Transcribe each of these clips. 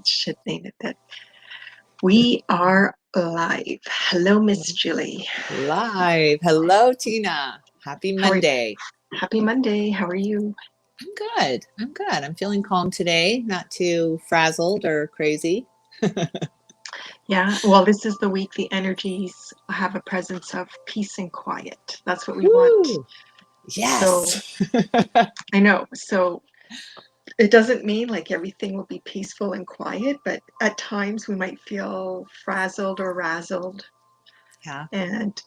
should name it that. We are live. Hello, Miss Julie. Live. Hello, Tina. Happy How are Monday. Happy Monday. How are you? I'm good. I'm good. I'm feeling calm today, not too frazzled or crazy. Yeah, well, this is the week the energies have a presence of peace and quiet. That's what we want. Woo! So Yes. I know. So it doesn't mean like everything will be peaceful and quiet, but at times we might feel frazzled or razzled, Yeah. and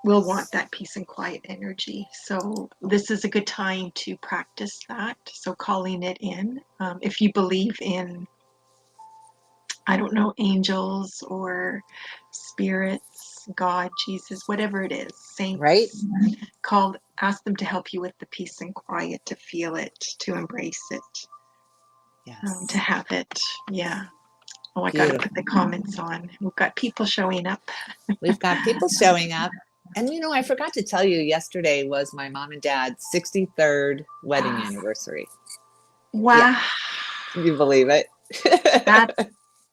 we'll want that peace and quiet energy. So this is a good time to practice that. So calling it in. If you believe in, I don't know, angels or spirits, God, Jesus, whatever it is, Right? saints, ask them to help you with the peace and quiet, to feel it, to embrace it, to Yes. have it. Yeah. Oh, I got to put the Beautiful. comments on. We've got people showing up. We've got people showing up. And I forgot to tell you, yesterday was my mom and dad's 63rd wedding anniversary. Yeah. Wow. Can you believe it?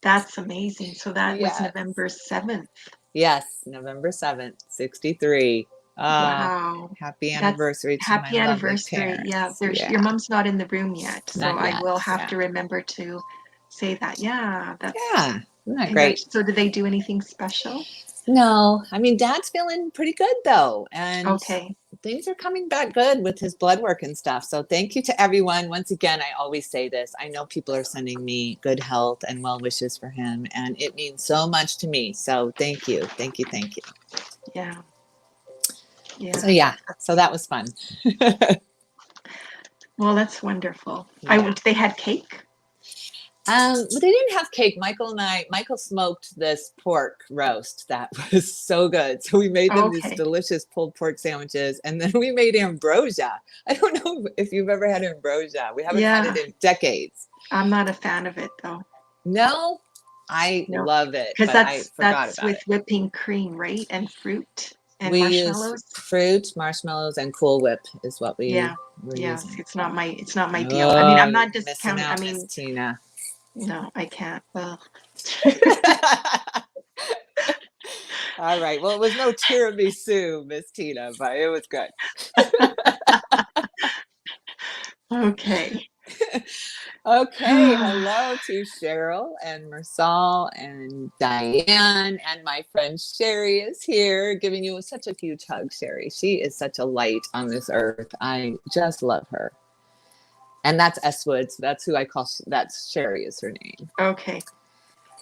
That's amazing. So that was Yes. November 7th. Yes, November 7th, 63. Wow. Happy That's anniversary to my happy lovely anniversary. Yeah, parents. your Yeah, mom's not in the room yet, so not I yet. will have Yeah. to remember to say that. Yeah, that's Yeah, isn't that great? So did they do anything special? No, Dad's feeling pretty good though. And Okay. things are coming back good with his blood work and stuff. So thank you to everyone. Once again, I always say this. I know people are sending me good health and well wishes for him, and it means so much to me. So thank you. Thank you. Thank you. Yeah. So Yeah. yeah, so that was fun. Well, that's wonderful. Yeah. They had cake? But they didn't have cake. Michael smoked this pork roast that was so good. So we made them these Okay. delicious pulled pork sandwiches, and then we made ambrosia. I don't know if you've ever had ambrosia. We haven't had it in decades. I'm not a fan of it though. No, I No, love it, because but I forgot that's about with it. whipping cream, right? And fruit and We use marshmallows. fruit, marshmallows, and Cool Whip is what we Yeah. were Yeah. using. It's not my deal. I mean, Oh, I'm you're not missing discounting. I out, Miss mean, Tina. no, I can't. Ugh. All right. Well, it was no tiramisu, Miss Tina, but it was good. Okay. Okay. Hello to Cheryl and Marsal and Diane, and my friend Sherry is here, giving you such a huge hug, Sherry. She is such a light on this earth. I just love her. And that's S Woods. That's who I call. That's Sherry is her name. Okay.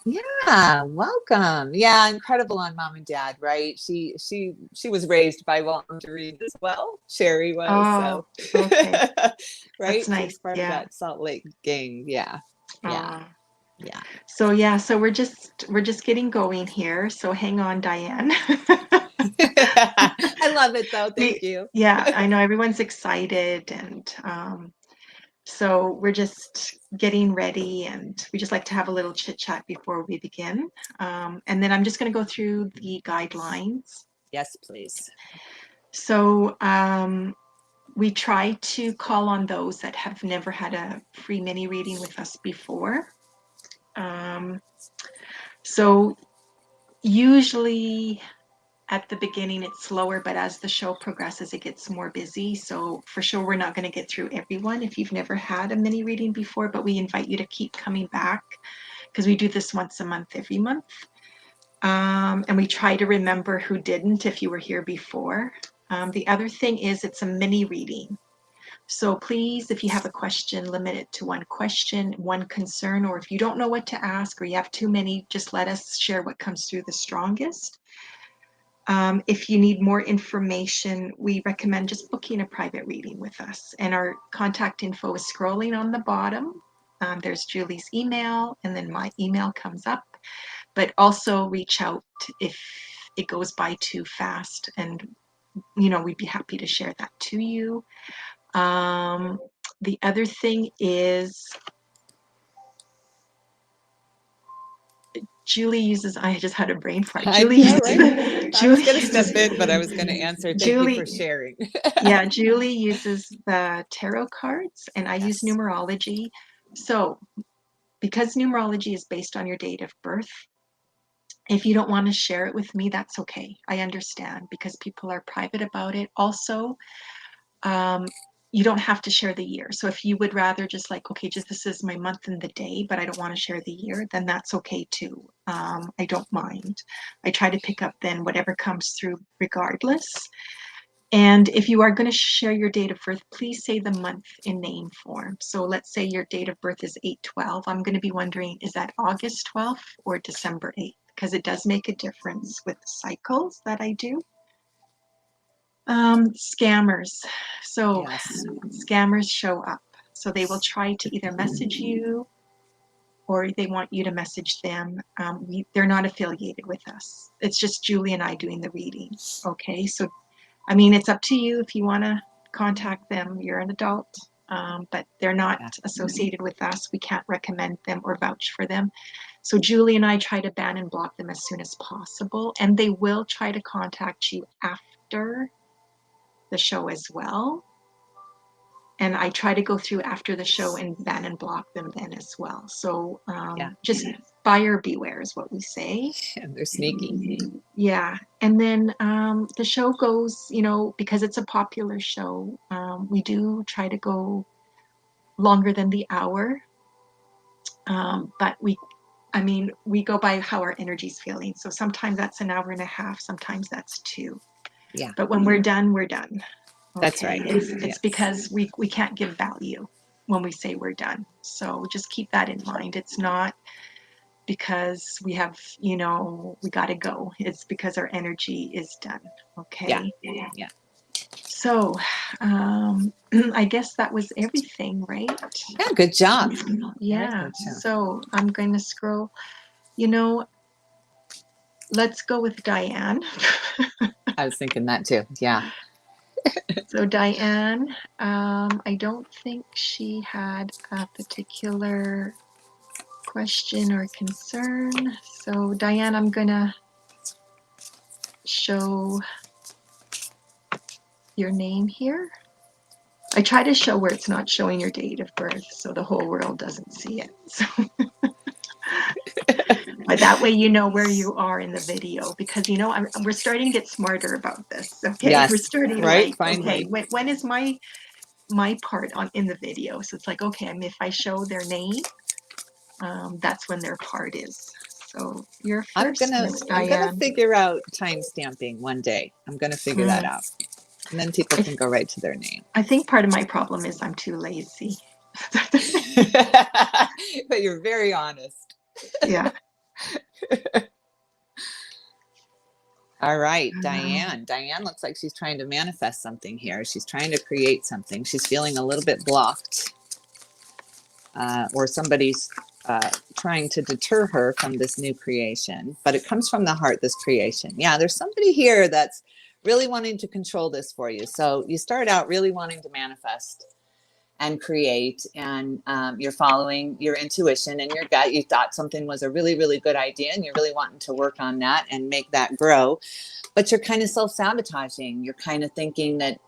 Yeah, welcome. Yeah, incredible on mom and dad, right? She was raised by Walton to read as well. Sherry was, Oh, so okay. right? That's She nice. was part of Yeah. that Salt Lake gang. Yeah. Yeah. Uh, Yeah. so we're just getting going here. So hang on, Diane. I love it though. Thank you. Yeah, I know everyone's excited, and so we're just getting ready, and we just like to have a little chit chat before we begin. And then I'm just going to go through the guidelines. Yes, please. So we try to call on those that have never had a free mini reading with us before. So usually at the beginning it's slower, but as the show progresses it gets more busy. So for sure we're not going to get through everyone if you've never had a mini reading before, but we invite you to keep coming back because we do this once a month, every month. And we try to remember who didn't if you were here before. The other thing is it's a mini reading. So please, if you have a question, limit it to one question, one concern, or if you don't know what to ask or you have too many, just let us share what comes through the strongest. If you need more information, we recommend just booking a private reading with us. And our contact info is scrolling on the bottom. There's Julie's email, and then my email comes up. But also reach out if it goes by too fast, and we'd be happy to share that to you. The other thing is Julie uses, I just had a brain fart. I Julie know, uses, right? I was Julie going to uses, step in, but I was going to answer. Thank you for Julie, sharing. yeah, Julie uses the tarot cards and I use Yes. numerology. So because numerology is based on your date of birth, if you don't want to share it with me, that's okay. I understand, because people are private about it. Also, you don't have to share the year. So if you would rather just like, okay, just this is my month and the day, but I don't want to share the year, then that's okay too. I don't mind. I try to pick up then whatever comes through regardless. And if you are going to share your date of birth, please say the month in name form. So let's say your date of birth is 8/12. I'm going to be wondering, is that August 12th or December 8th? Because it does make a difference with the cycles that I do. Scammers. So Yes. scammers show up. So they will try to either message you or they want you to message them. They're not affiliated with us. It's just Julie and I doing the reading. Okay, so I mean, it's up to you if you want to contact them. You're an adult, but they're not associated with us. We can't recommend them or vouch for them. So Julie and I try to ban and block them as soon as possible, and they will try to contact you after the show as well. And I try to go through after the show and ban and block them then as well. So just buyer beware is what we say. They're sneaky. Yeah. And then the show goes, you know, because it's a popular show, we do try to go longer than the hour. But we go by how our energy's feeling. So sometimes that's an hour and a half, sometimes that's 2. Yeah. But when we're done, we're done. Okay? That's right. It's because we can't give value when we say we're done. So just keep that in mind. It's not because we have, you know, we got to go. It's because our energy is done. Okay. Yeah. So I guess that was everything, right? Yeah. Good job. Yeah. So I'm going to scroll. You know, let's go with Diane. I was thinking that too. Yeah. So Diane, I don't think she had a particular question or concern. So Diane, I'm gonna show your name here. I try to show where it's not showing your date of birth so the whole world doesn't see it. So but that way you know where you are in the video, because you know we're starting to get smarter about this. Okay, yes. We're starting right. Like, okay, when is my part in the video? So it's like, okay, if I show their name, that's when their part is. So you're first, I'm gonna figure out time stamping one day. I'm gonna figure that out, and then people can go right to their name. I think part of my problem is I'm too lazy. But you're very honest. Yeah. All right, Diane. Diane looks like she's trying to manifest something here. She's trying to create something. She's feeling a little bit blocked, or somebody's trying to deter her from this new creation. But it comes from the heart, this creation. Yeah, there's somebody here that's really wanting to control this for you. So you start out really wanting to manifest and create, and you're following your intuition and your gut. You thought something was a really, really good idea, and you're really wanting to work on that and make that grow. But you're kind of self-sabotaging. You're kind of thinking that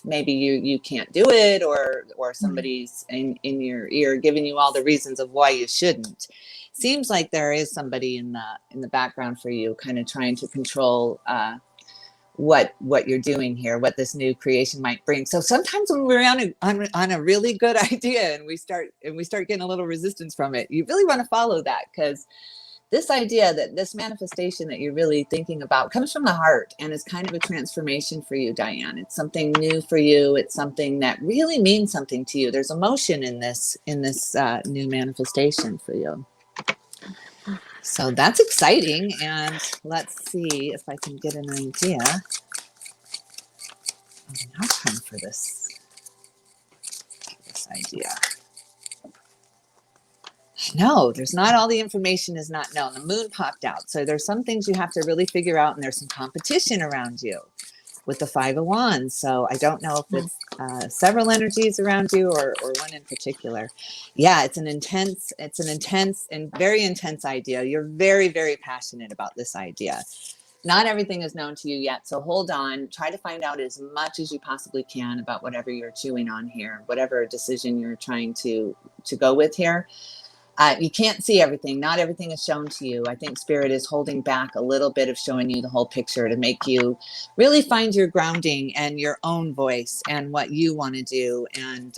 maybe you can't do it, or somebody's in your ear giving you all the reasons of why you shouldn't. Seems like there is somebody in the background for you, kind of trying to control what you're doing here, what this new creation might bring. So sometimes when we're on a really good idea and we start getting a little resistance from it, you really want to follow that, because this idea, that this manifestation that you're really thinking about, comes from the heart, and is kind of a transformation for you, Diane. It's something new for you. It's something that really means something to you. There's emotion in this new manifestation for you. So that's exciting. And let's see if I can get an idea of an outcome for this idea. No, there's not. All the information is not known. The moon popped out. So there's some things you have to really figure out, and there's some competition around you with the 5 of Wands. So I don't know if it's several energies around you or one in particular. Yeah, it's an intense and very intense idea. You're very, very passionate about this idea. Not everything is known to you yet. So hold on. Try to find out as much as you possibly can about whatever you're chewing on here, whatever decision you're trying to go with here. You can't see everything. Not everything is shown to you. I think Spirit is holding back a little bit of showing you the whole picture to make you really find your grounding and your own voice and what you want to do, and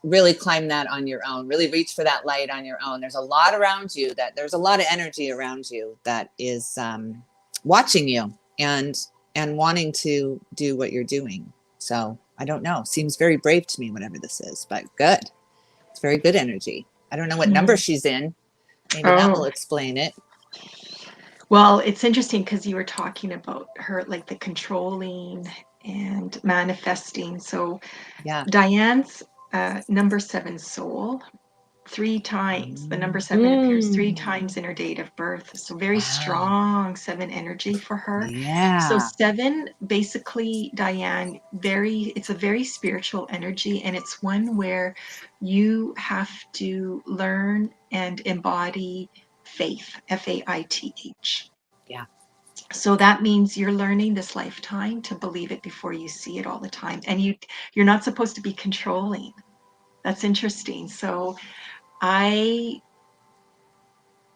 really climb that on your own. Really reach for that light on your own. There's a lot around you, there's a lot of energy around you that is watching you and wanting to do what you're doing. So I don't know. Seems very brave to me, whatever this is, but good. It's very good energy. I don't know what number she's in. Maybe that will explain it. Well, it's interesting because you were talking about her, like the controlling and manifesting. So Yeah. Diane's number 7 soul, 3 times. The number 7 appears 3 times in her date of birth. So very strong 7 energy for her. Yeah. So 7, basically, Diane, it's a very spiritual energy, and it's one where you have to learn and embody faith, Faith. Yeah. So that means you're learning this lifetime to believe it before you see it all the time. And you're not supposed to be controlling. That's interesting. So I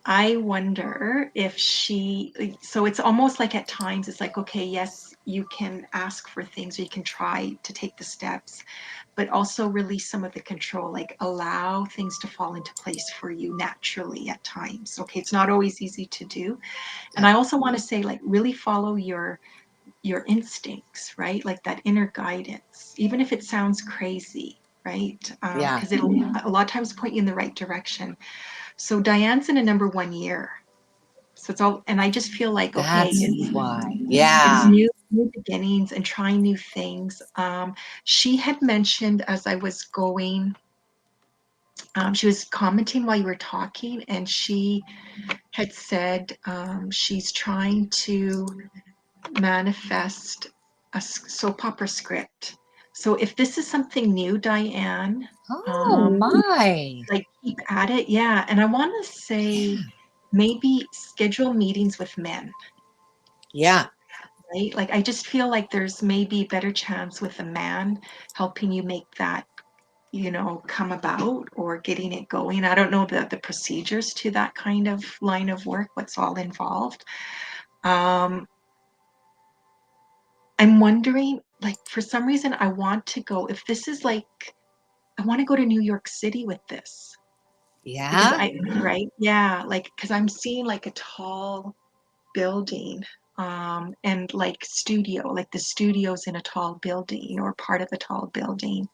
wonder if so it's almost like at times it's like, okay, yes, you can ask for things, or you can try to take the steps, but also release some of the control, like allow things to fall into place for you naturally at times. Okay, it's not always easy to do. And I also want to say, like, really follow your instincts, right? Like that inner guidance, even if it sounds crazy, right? Because it'll a lot of times point you in the right direction. So Diane's in a number 1 year. So it's all, and I just feel like, okay, it's new beginnings and trying new things. She had mentioned as I was going, she was commenting while you were talking, and she had said she's trying to manifest a soap opera script. So if this is something new, Diane, like keep at it. Yeah. And I want to say maybe schedule meetings with men. Yeah. Right. Like I just feel like there's maybe a better chance with a man helping you make that, come about, or getting it going. I don't know the procedures to that kind of line of work, what's all involved. I'm wondering, like, for some reason, I want to go, if this is like, I want to go to New York City with this. Because right? Yeah, like, because I'm seeing like a tall building, and like like the studio's in a tall building or part of a tall building.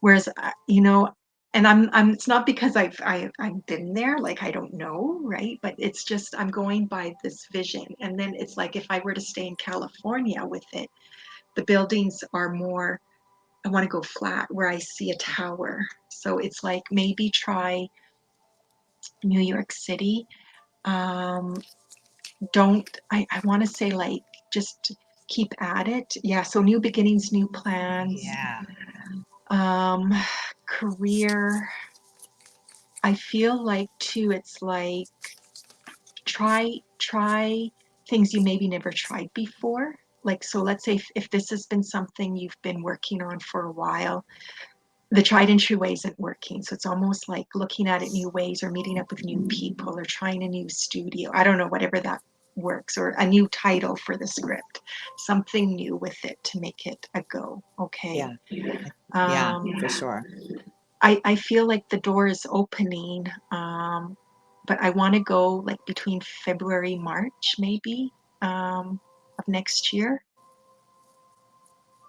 Whereas, and it's not because I've been there, like I don't know, right? But it's just I'm going by this vision. And then it's like if I were to stay in California with it, the buildings are more, I want to go flat where I see a tower. So it's like maybe try New York City. I want to say, like, just keep at it. Yeah. So new beginnings, new plans. Yeah. Career. I feel like too, it's like try things you maybe never tried before. Like, so let's say if this has been something you've been working on for a while, the tried and true way isn't working. So it's almost like looking at it new ways, or meeting up with new people, or trying a new studio. I don't know, whatever that works, or a new title for the script, something new with it to make it a go. Okay. Yeah, for sure. I feel like the door is opening, but I want to go like between February, March, maybe, of next year.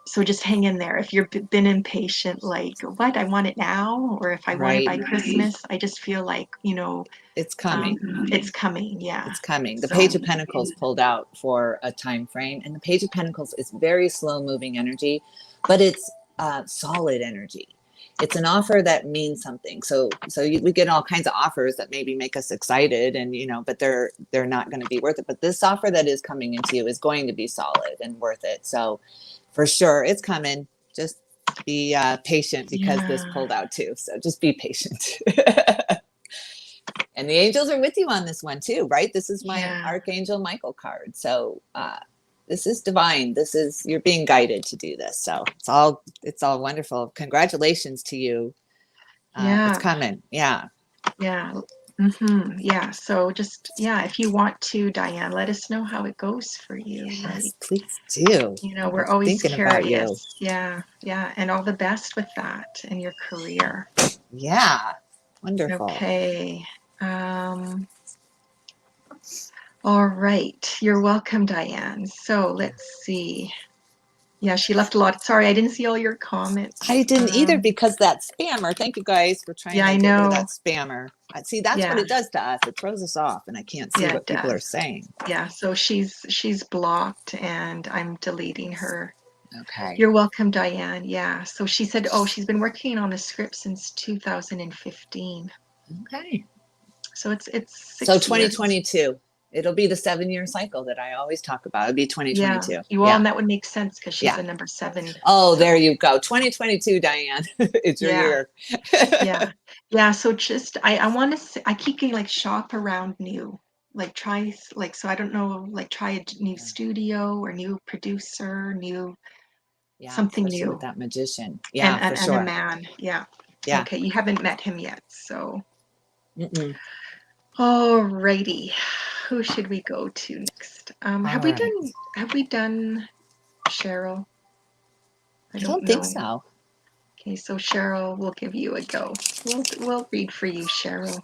So just hang in there. If you've been impatient, like, what, I want it now, or if I want it by Christmas, I just feel like, it's coming. It's coming. Yeah. It's coming. The Page of Pentacles pulled out for a time frame, and the Page of Pentacles is very slow moving energy, but it's solid energy. It's an offer that means something. So we get all kinds of offers that maybe make us excited, and but they're not going to be worth it. But this offer that is coming into you is going to be solid and worth it. So for sure, it's coming. Just be patient, because this pulled out too. So just be patient. And the angels are with you on this one too, right? This is my Archangel Michael card. So this is divine. You're being guided to do this. So it's all wonderful. Congratulations to you. It's Yeah. coming. Yeah. Yeah. Yeah. So just, yeah, if you want to, Diane, let us know how it goes for you. Yes, Like, please do. we're I'm always thinking about you. curious. Yeah. Yeah. And all the best with that in your career. Yeah. Wonderful. Okay. Um, all right. You're welcome, Diane. So let's see. Yeah, she left a lot. Sorry, I didn't see all your I comments. didn't either because that spammer. Thank you guys for trying Yeah, to I get rid of that know. spammer. See, that's what Yeah. it does to us. It throws us off, and I can't see Yeah, it what people are does. saying. Yeah, so she's blocked and I'm deleting her. Okay. You're welcome, Diane. Yeah. So she said, oh, she's been working on the script since 2015. Okay. So it's So 6 years. 2022. It'll be the 7-year cycle that I always talk about. It'll be Yeah. 2022. You all, Yeah. and that would make sense because she's Yeah. a number 7. Oh, So there you go. 2022, Diane. It's your yeah, year. yeah, yeah. So just I want to I keep getting like shop around new, like try like so I don't know, like try a new studio or new producer, new Yeah, something especially with new. that magician. And Yeah, for and a sure. man. Yeah. Yeah. Okay, you haven't met him yet, so Mm-mm. alrighty. Who should we go to next? All right. Have we done Cheryl? I I don't don't think know. so. Okay, so Cheryl, we'll give you a go. We'll read for you, Cheryl.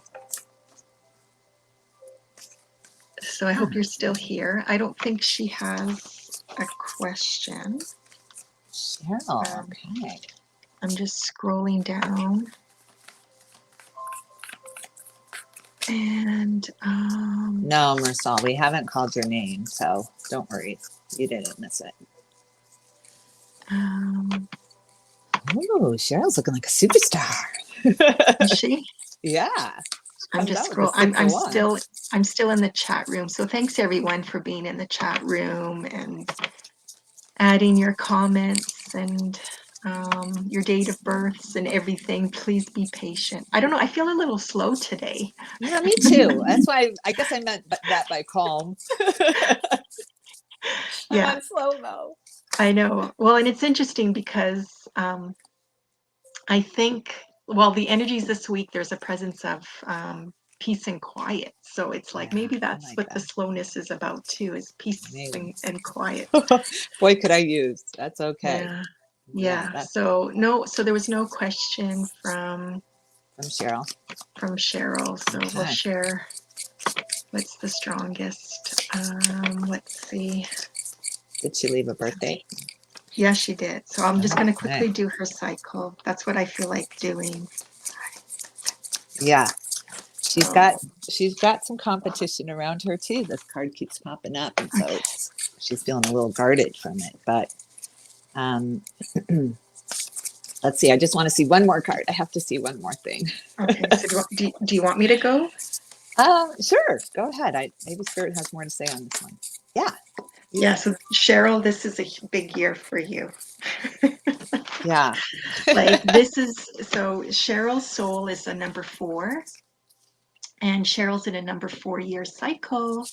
So I Oh, hope you're still here. I don't think she has a question. Cheryl. Um, Okay. I'm just scrolling down. And No, Marisol, we haven't called your name, so don't worry. You didn't miss it. um, Ooh, Cheryl's looking like a superstar. is she? Yeah. She I'm comes just out with the scroll. 6 of wands. I'm still in the chat room. So thanks everyone for being in the chat room and adding your comments and your date of births and everything. Please be patient. I don't know. I feel a little slow today. Yeah, me too. That's why I guess I meant that by calm. I'm Yeah, on slow mo. I know. Well, and it's interesting because I think, well, the energies this week, there's a presence of peace and quiet. So it's like Yeah, maybe I that's like what the that. slowness is about too, is peace Maybe. and quiet. Boy, could I use. That's okay. Yeah. Yeah, Yeah. that's So no, so there was no question from Cheryl. from Cheryl. So we'll Okay. share what's the strongest. Let's see. Did she leave a birthday? Yeah, she did. So I'm just going to Okay. quickly do her cycle. That's what I feel like doing. Yeah. She's got So, she's got some competition around her too. This card keeps popping up, and so okay. she's feeling a little guarded from it. But um, let's see. I just want to see one more card. I have to see one more thing. Okay. So do you want me to go? Sure. Go ahead. Maybe Spirit has more to say on this one. Yeah. Yeah. So Cheryl, this is a big year for you. Yeah. Like this is, so Cheryl's soul is a number 4 and Cheryl's in a number 4-year cycle.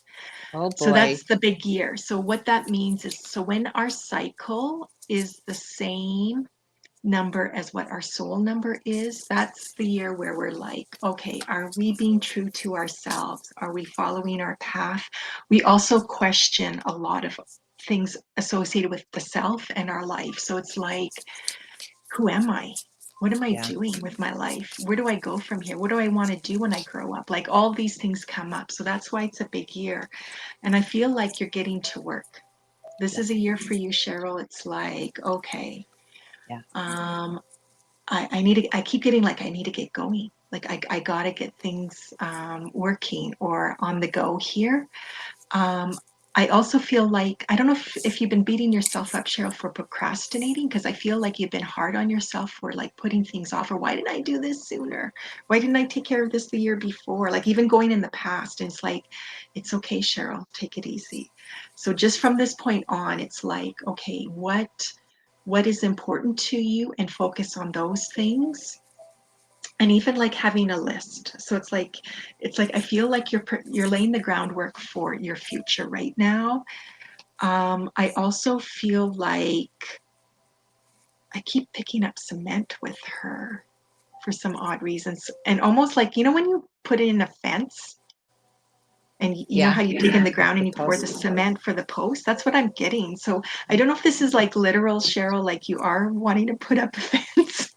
Oh So boy. that's the big year. So what that means is, so when our cycle is the same number as what our soul number is, that's the year where we're like, okay, are we being true to ourselves? Are we following our path? We also question a lot of things associated with the self and our life. So it's like, who am I? What am I Yeah. doing with my life? Where do I go from here? What do I want to do when I grow up? Like all these things come up. So that's why it's a big year. And I feel like you're getting to work. This Yeah. is a year for you, Cheryl. It's like, okay, Yeah. um, I need to, I keep getting like, I need to get going. Like I got to get things working or on the go here. Um, I also feel like, I don't know if you've been beating yourself up, Cheryl, for procrastinating, because I feel like you've been hard on yourself for like putting things off, or why didn't I do this sooner? Why didn't I take care of this the year before? Like even going in the past, and it's like, it's okay, Cheryl, take it easy. So just from this point on, it's like, okay, what is important to you, and focus on those things. And even like having a list, so it's like I feel like you're laying the groundwork for your future right now. I also feel like I keep picking up cement with her. for some odd reasons. And almost like, you know, when you put in a fence and you know Yeah. how you dig in the ground The and you pour the post. cement for the post? That's what I'm getting. So I don't know if this is like literal, Cheryl, like you are wanting to put up a fence,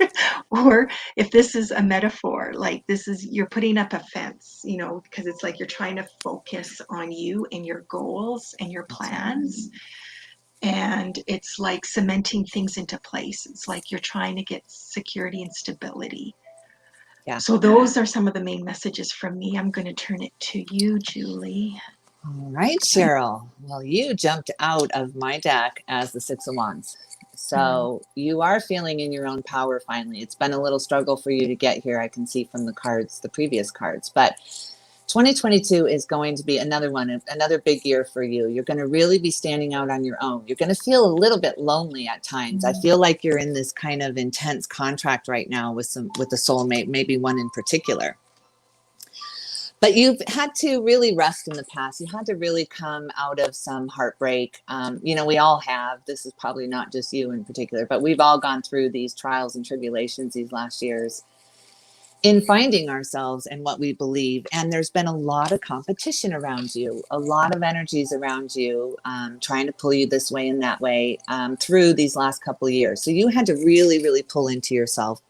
or if this is a metaphor, like this is, you're putting up a fence, you know, because it's like you're trying to focus on you and your goals and your plans. And it's like cementing things into place. It's like you're trying to get security and stability. Yeah. So those are some of the main messages from me. I'm going to turn it to you, Julie. All right, Cheryl. Well, you jumped out of my deck as the Six of Wands. So you are feeling in your own power finally. It's been a little struggle for you to get here. I can see from the cards, the previous cards, but 2022 is going to be another one, another big year for you. You're going to really be standing out on your own. You're going to feel a little bit lonely at times. I feel like you're in this kind of intense contract right now with a soulmate, maybe one in particular. But you've had to really rest in the past. You had to really come out of some heartbreak. You know, we all have. This is probably not just you in particular, but we've all gone through these trials and tribulations these last years in finding ourselves and what we believe. And there's been a lot of competition around you, a lot of energies around you, trying to pull you this way and that way through these last couple of years. So you had to really, really pull into yourself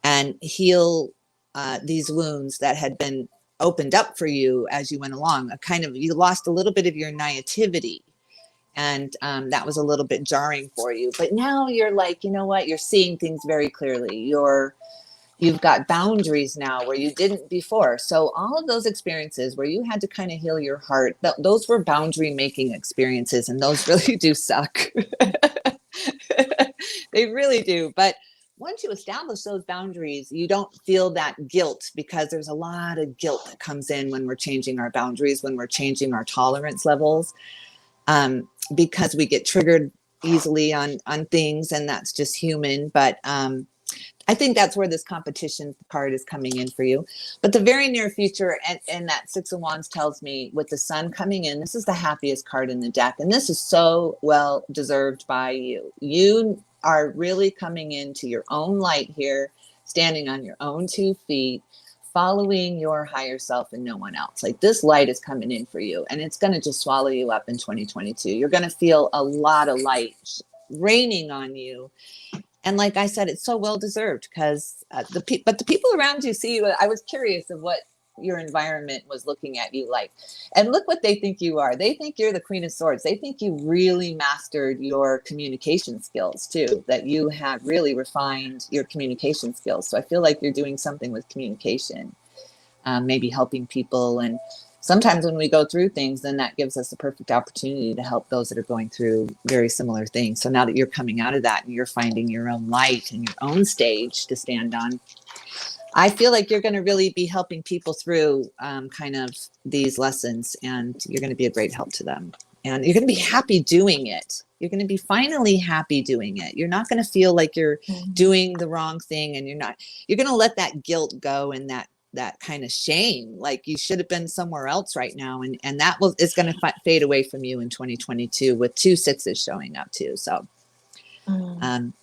and heal these wounds that had been opened up for you as you went along. A kind of, you lost a little bit of your naivety, and that was a little bit jarring for you. But now you're like, you know what? You're seeing things very clearly. You've got boundaries now where you didn't before. So all of those experiences where you had to kind of heal your heart, those were boundary making experiences, and those really do suck. They really do. But once you establish those boundaries, you don't feel that guilt, because there's a lot of guilt that comes in when we're changing our boundaries, when we're changing our tolerance levels, because we get triggered easily on things, and that's just human. But I think that's where this competition card is coming in for you. But the very near future, and that Six of Wands tells me, with the sun coming in, this is the happiest card in the deck. And this is so well deserved by you. You are really coming into your own light here, standing on your own 2 feet, following your higher self and no one else. Like, this light is coming in for you, and it's going to just swallow you up in 2022. You're going to feel a lot of light raining on you. And like I said, it's so well deserved, because the people around you see you. I was curious of what your environment was looking at you like, and look what they think you are. They think you're the Queen of Swords. They think you really mastered your communication skills too, that you have really refined your communication skills. So I feel like you're doing something with communication, maybe helping people. And sometimes when we go through things, then that gives us the perfect opportunity to help those that are going through very similar things. So now that you're coming out of that and you're finding your own light and your own stage to stand on, I feel like you're going to really be helping people through kind of these lessons, and you're going to be a great help to them. And you're going to be happy doing it. You're going to be finally happy doing it. You're not going to feel like you're doing the wrong thing, and you're going to let that guilt go, and that kind of shame, like you should have been somewhere else right now. And that is going to fade away from you in 2022 with 2 sixes showing up too. So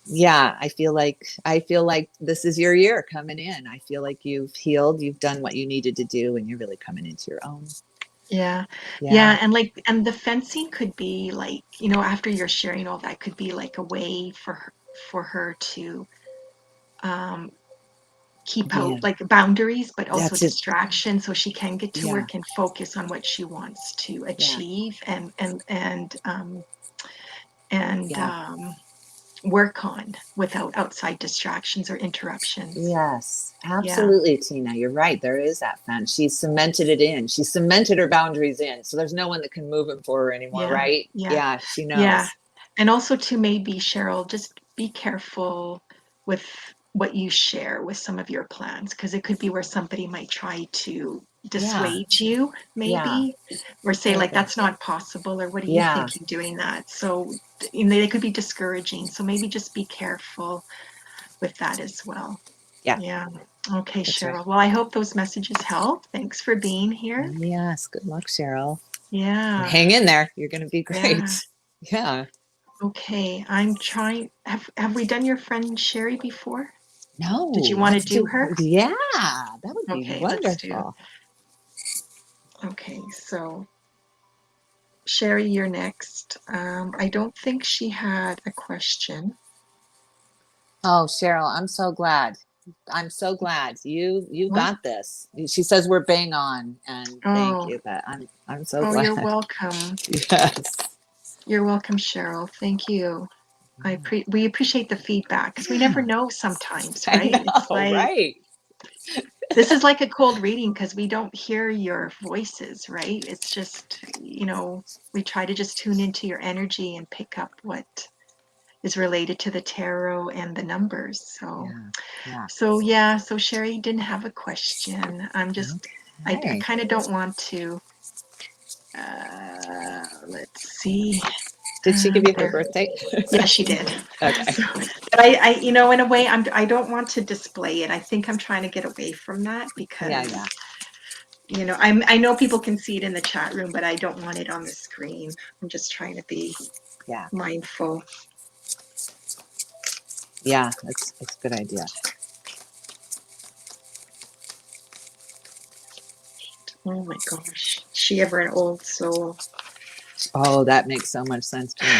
yeah, I feel like this is your year coming in. I feel like you've healed, you've done what you needed to do, and you're really coming into your own. Yeah. And the fencing could be like, you know, after you're sharing all that, could be like a way for her to keep out like boundaries, but also distraction, so she can get to work and focus on what she wants to achieve and work on without outside distractions or interruptions. Yes, absolutely, Tina. You're right. There is that fence. She's cemented it in. She cemented her boundaries in. So there's no one that can move them for her anymore, right? Yeah, she knows. Yeah. And also to maybe, Cheryl, just be careful with what you share with some of your plans, because it could be where somebody might try to dissuade you, maybe, or say like, that's not possible, or what do you think in doing that? So, you know, they could be discouraging. So maybe just be careful with that as well. Yeah. Okay, that's Cheryl. Right. Well, I hope those messages help. Thanks for being here. Yes. Good luck, Cheryl. Yeah. And hang in there. You're going to be great. Yeah. Okay. I'm trying. Have we done your friend Sherry before? No, Did you want to let's do do her? her. Yeah, that would be Okay, let's do. wonderful. Okay, so Sherry, you're next. I don't think she had a question. Oh, Cheryl, I'm so glad. I'm so glad you What? got this. She says we're bang on, and thank Oh, you. But I'm so oh, glad. you're welcome. Yes. You're welcome, Cheryl. Thank you. We appreciate the feedback because we never Yeah, know sometimes, I right? It's know, like right? this is like a cold reading because we don't hear your voices, right? It's just, we try to just tune into your energy and pick up what is related to the tarot and the numbers. So, Yeah, yeah. so Sherry didn't have a question. I Okay. kind of don't want to. Let's see. Did she give you her There. birthday? Yeah, she did. Okay. So, but in a way, I don't want to display it. I think I'm trying to get away from that Yeah, because, yeah, I know people can see it in the chat room, but I don't want it on the screen. I'm just trying to be yeah, mindful. yeah. It's a good idea. Oh my gosh, she ever an old soul. Oh, that makes so much sense to me.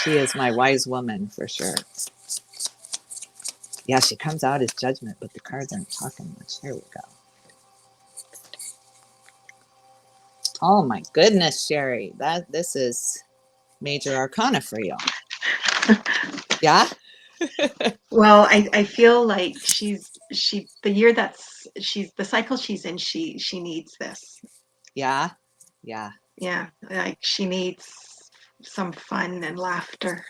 She is my wise woman for sure. Yeah, she comes out as judgment, but the cards aren't talking much. Here we go. Oh my goodness, Sherry. This is major arcana for you. Yeah? Well, I feel like the year the cycle she's in, she needs this. Yeah. Yeah. Yeah, like she needs some fun and laughter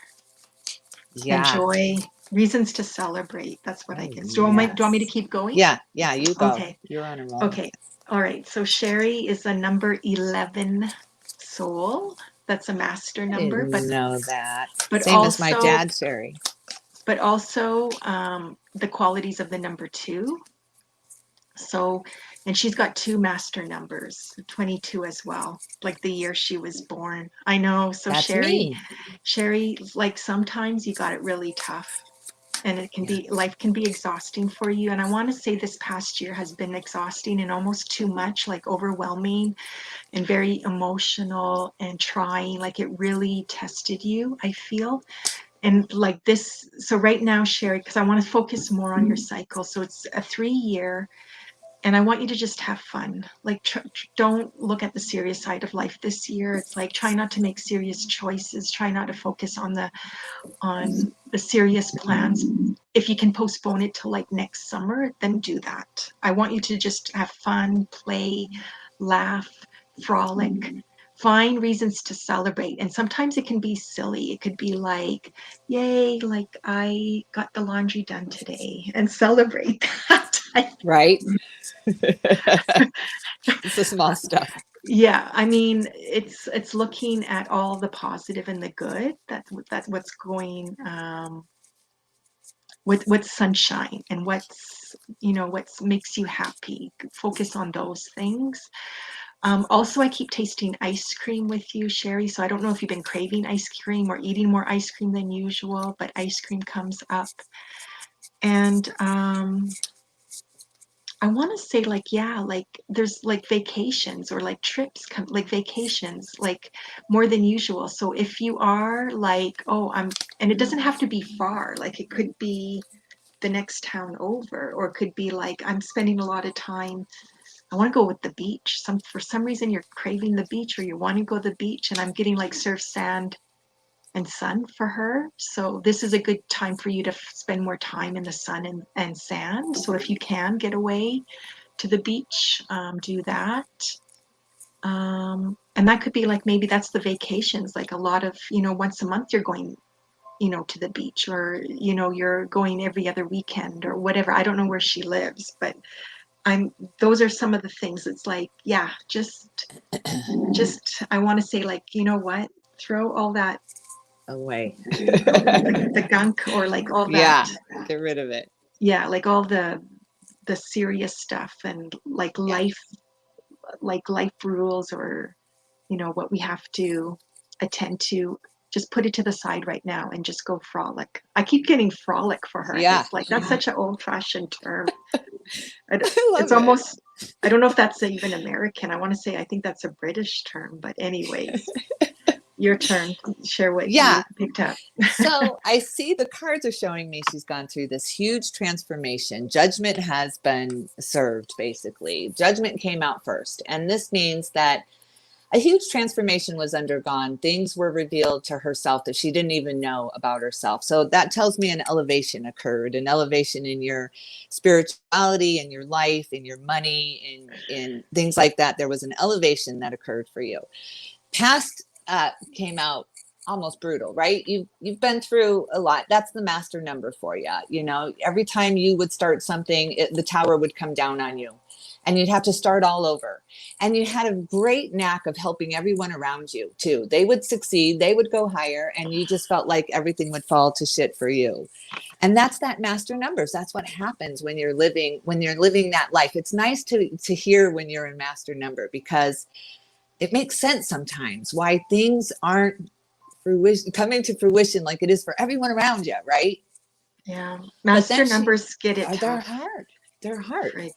and Yeah. joy, reasons to celebrate. That's what I Oh get. So do you want me to yes. keep going? Yeah, yeah, you go. Okay. You're on a roll. Okay. All right. So Sherry is a number 11 soul. That's a master I number, didn't know that. but Same as my also dad, Sherry. but also the qualities of the number 2. So, and she's got 2 master numbers, 22 as well, like the year she was born. I know. So That's me. Sherry, like sometimes you got it really tough and Yeah. life can be exhausting for you. And I want to say this past year has been exhausting and almost too much, like overwhelming and very emotional and trying. Like it really tested you, I feel. And like this, so right now, Sherry, because I want to focus more on your cycle. So it's a 3-year and I want you to just have fun. Like, don't look at the serious side of life this year. It's like try not to make serious choices. Try not to focus on the serious plans. If you can postpone it till like next summer, then do that. I want you to just have fun, play, laugh, frolic. Find reasons to celebrate. And sometimes it can be silly. It could be like, yay, like I got the laundry done today and celebrate that. Right? It's the small stuff. Yeah, I mean, it's looking at all the positive and the good. That's what's going what's sunshine and what makes you happy. Focus on those things. Also, I keep tasting ice cream with you, Sherry. So I don't know if you've been craving ice cream or eating more ice cream than usual, but ice cream comes up. And I want to say like, yeah, like there's like vacations or like trips come like vacations like more than usual. So if you are like, oh, and it doesn't have to be far, like it could be the next town over, or it could be like I'm spending a lot of time. I want to go with the beach. For some reason you're craving the beach or you want to go to the beach, and I'm getting like surf, sand, and sun for her. So this is a good time for you to spend more time in the sun and sand. So if you can get away to the beach, do that. And that could be like maybe that's the vacations, like a lot of, once a month you're going, to the beach, or, you're going every other weekend or whatever. I don't know where she lives, but those are some of the things. It's like, yeah, just, I want to say like, you know what, throw all that, Away. the gunk or like all that. Yeah. Get rid of it. Yeah. Like all the serious stuff and Yeah. like life rules or what we have to attend to just put it to the side right now and just go frolic. I keep getting frolic for her. Yeah. It's like, that's such an old-fashioned term. I love It's it. almost, I don't know if that's even American. I want to say, I think that's a British term, but anyways, your turn. Share what Yeah. you picked up. So I see the cards are showing me she's gone through this huge transformation. Judgment has been served, basically. Judgment came out first. And this means that a huge transformation was undergone. Things were revealed to herself that she didn't even know about herself. So that tells me an elevation occurred, an elevation in your spirituality, in your life, in your money, in things like that. There was an elevation that occurred for you. Past came out almost brutal, right? You've been through a lot. That's the master number for you. You know, every time you would start something, the tower would come down on you and you'd have to start all over. And you had a great knack of helping everyone around you too. They would succeed, they would go higher, and you just felt like everything would fall to shit for you. And that's that master numbers. That's what happens when you're living that life. It's nice to hear when you're in master number, because it makes sense sometimes why things aren't coming to fruition like it is for everyone around you, right? Yeah. But Master then numbers get it they're tough. hard. They're hard. Frig.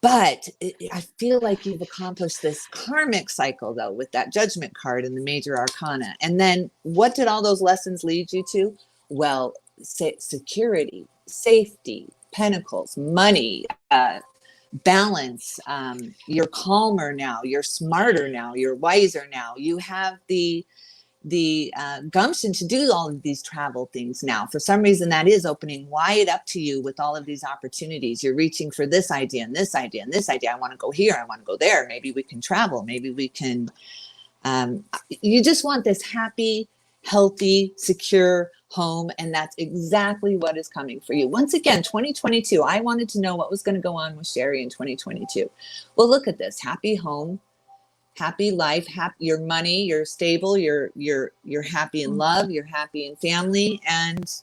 But I feel like you've accomplished this karmic cycle, though, with that judgment card and the major arcana. And then what did all those lessons lead you to? Well, security, safety, pentacles, money, balance. You're calmer now. You're smarter now. You're wiser now. You have the gumption to do all of these travel things now. For some reason, that is opening wide up to you with all of these opportunities. You're reaching for this idea and this idea and this idea. I want to go here. I want to go there. Maybe we can travel. Maybe we can. You just want this happy, healthy, secure home. And that's exactly what is coming for you. Once again, 2022, I wanted to know what was going to go on with Sherry in 2022. Well, look at this happy home, happy life, your money, you're stable, you're happy in love, you're happy in family, and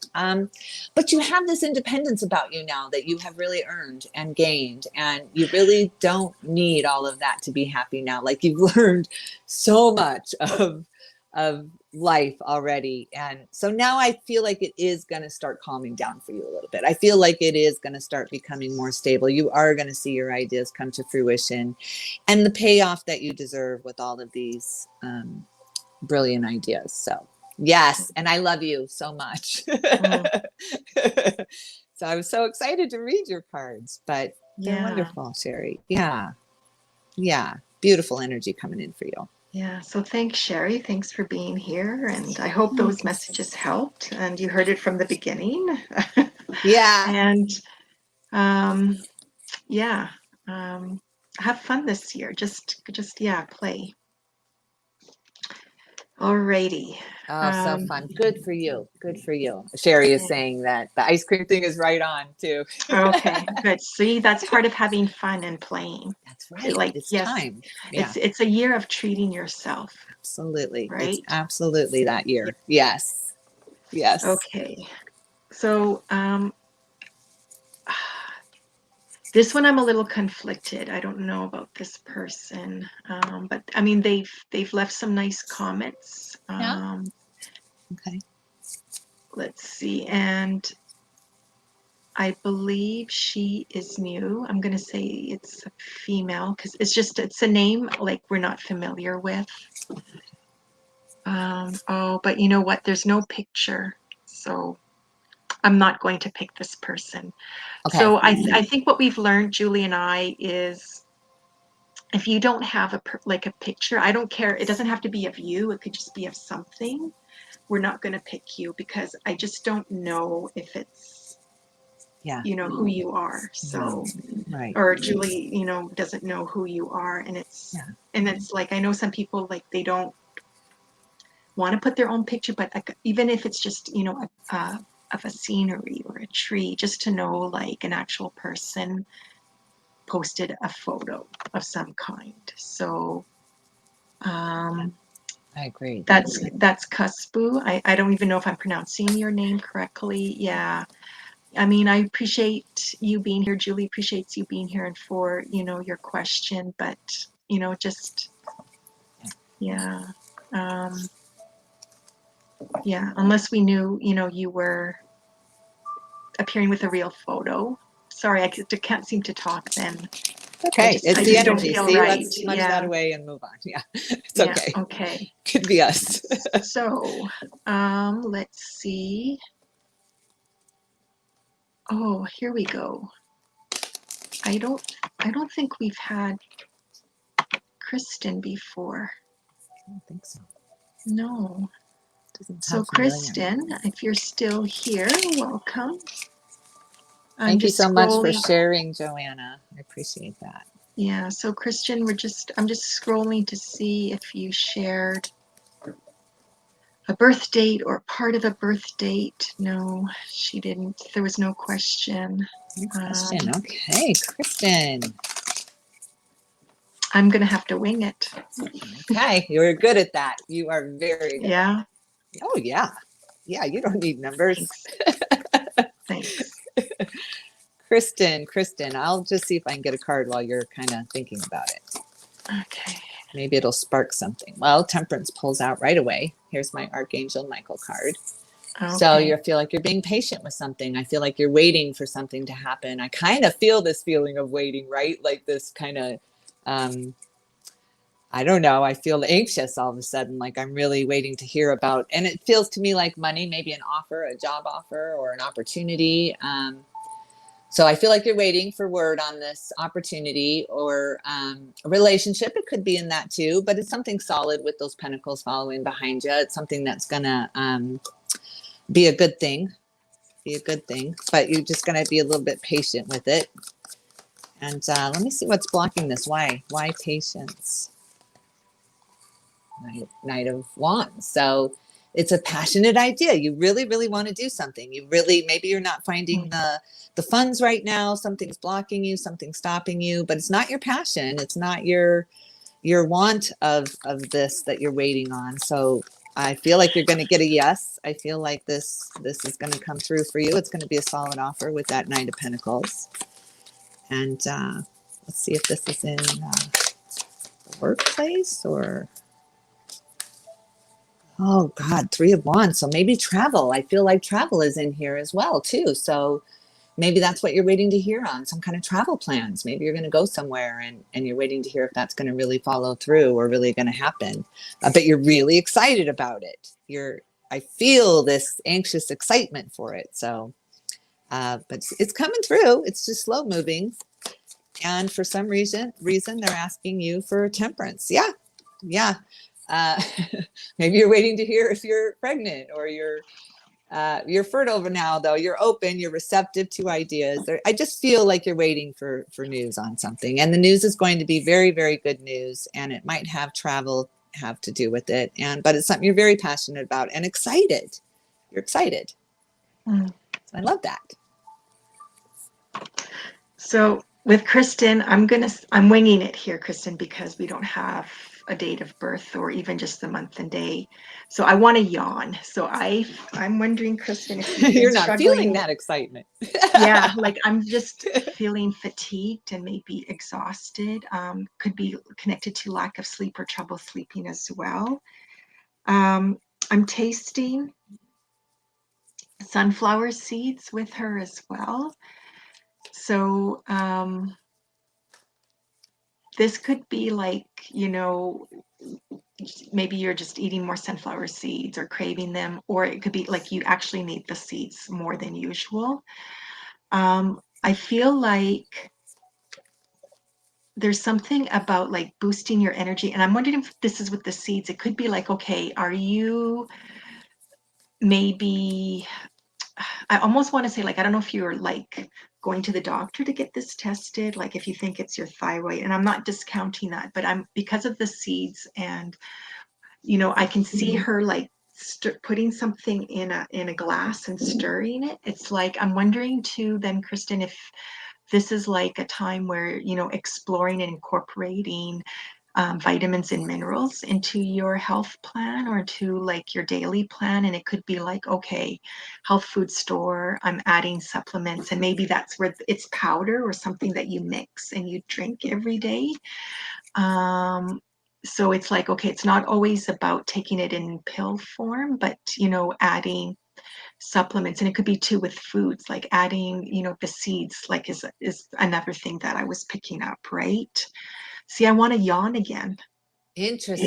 but you have this independence about you now that you have really earned and gained, and you really don't need all of that to be happy now. Like, you've learned so much of life already, and so now I feel like it is going to start calming down for you a little bit. I feel like it is going to start becoming more stable. You are going to see your ideas come to fruition and the payoff that you deserve with all of these brilliant ideas. So yes, and I love you so much. So I was so excited to read your cards, but they're wonderful, Sherry. Yeah, beautiful energy coming in for you. Yeah, so thanks, Sherry. Thanks for being here. And I hope those messages helped and you heard it from the beginning. Yeah. And yeah, have fun this year. Just play. Alrighty. Oh, so fun. Good for you. Good for you. Sherry is saying that the ice cream thing is right on too. Okay, good. See, that's part of having fun and playing. That's right. Like, it's yes, time. Yeah. it's a year of treating yourself. Absolutely. Right? It's absolutely that year. Yes. Yes. Okay. So this one I'm a little conflicted. I don't know about this person, but I mean they've left some nice comments. Okay. Let's see, and I believe she is new. I'm gonna say it's a female because it's a name like we're not familiar with. Oh, but you know what? There's no picture, so I'm not going to pick this person. Okay. So I think what we've learned, Julie and I, is if you don't have a picture, I don't care. It doesn't have to be of you. It could just be of something. We're not going to pick you because I just don't know if it's, who you are. So, right. Or Julie, doesn't know who you are. And it's like, I know some people, like, they don't want to put their own picture, but even if it's just, of a scenery or a tree, just to know, like, an actual person posted a photo of some kind. So I agree. That's Cuspu. I don't even know if I'm pronouncing your name correctly. Yeah. I mean, I appreciate you being here. Julie appreciates you being here and for, your question, but, just, yeah. Yeah, unless we knew, you were appearing with a real photo. Sorry, I can't seem to talk then. Okay, I it's the just don't energy. feel See, right. let's smudge that Yeah. away and move on. Yeah, it's Yeah. okay. Okay. Could be us. So, let's see. Oh, here we go. I don't think we've had Kristen before. I don't think so. No. Doesn't So sound familiar. Kristen, if you're still here, welcome. I'm Thank you just so much for scrolling. sharing, Joanna. I appreciate that. Yeah, so Christian, I'm just scrolling to see if you shared a birth date or part of a birth date. No, she didn't. There was no question. No question. Okay, Kristen. I'm gonna have to wing it. Okay, you're good at that. You are very good. Yeah. Oh yeah. Yeah, you don't need numbers. Thanks. Thanks. Kristen, I'll just see if I can get a card while you're kind of thinking about it. Okay. Maybe it'll spark something. Well, Temperance pulls out right away. Here's my Archangel Michael card. So Okay. you feel like you're being patient with something. I feel like you're waiting for something to happen. I kind of feel this feeling of waiting, right? Like this kind of, I don't know. I feel anxious all of a sudden, like I'm really waiting to hear about, and it feels to me like money, maybe an offer, a job offer, or an opportunity. So I feel like you're waiting for word on this opportunity or a relationship. It could be in that too, but it's something solid with those pentacles following behind you. It's something that's going to be a good thing, but you're just going to be a little bit patient with it. And let me see what's blocking this. Why patience? Knight of Wands. So it's a passionate idea. You really, really want to do something. You really, maybe you're not finding the funds right now. Something's blocking you, something's stopping you, but it's not your passion. It's not your want of this that you're waiting on. So I feel like you're going to get a yes. I feel like this is going to come through for you. It's going to be a solid offer with that Knight of Pentacles. And let's see if this is in the workplace or. Oh God, Three of Wands. So maybe travel. I feel like travel is in here as well too. So maybe that's what you're waiting to hear on, some kind of travel plans. Maybe you're going to go somewhere and you're waiting to hear if that's going to really follow through or really going to happen. But you're really excited about it. I feel this anxious excitement for it. So, but it's coming through. It's just slow moving. And for some reason they're asking you for temperance. Yeah. Maybe you're waiting to hear if you're pregnant or you're fertile now, though. You're open, you're receptive to ideas. I just feel like you're waiting for news on something. And the news is going to be very, very good news. And it might have to do with it. But it's something you're very passionate about and excited. You're excited. So I love that. So with Kristen, I'm winging it here, Kristen, because we don't have a date of birth or even just the month and day. So I want to yawn. So I'm wondering, Kristen, if you've been You're not feeling struggling. that excitement. Yeah, like I'm just feeling fatigued and maybe exhausted. Could be connected to lack of sleep or trouble sleeping as well. I'm tasting sunflower seeds with her as well. So this could be like, maybe you're just eating more sunflower seeds or craving them, or it could be like you actually need the seeds more than usual. I feel like there's something about like boosting your energy, and I'm wondering if this is with the seeds. It could be like, okay, are you maybe, I almost want to say, like, I don't know if you're like going to the doctor to get this tested, like if you think it's your thyroid, and I'm not discounting that, but I'm, because of the seeds, and I can see her like putting something in a glass and stirring it. It's like, I'm wondering too then, Kristen, if this is like a time where, exploring and incorporating vitamins and minerals into your health plan or to like your daily plan. And it could be like, okay, health food store, I'm adding supplements, and maybe that's where it's powder or something that you mix and you drink every day. so it's like, okay, it's not always about taking it in pill form, but, you know, adding supplements. And it could be too with foods, like adding, you know, the seeds, like is another thing that I was picking up, right? See, I want to yawn again.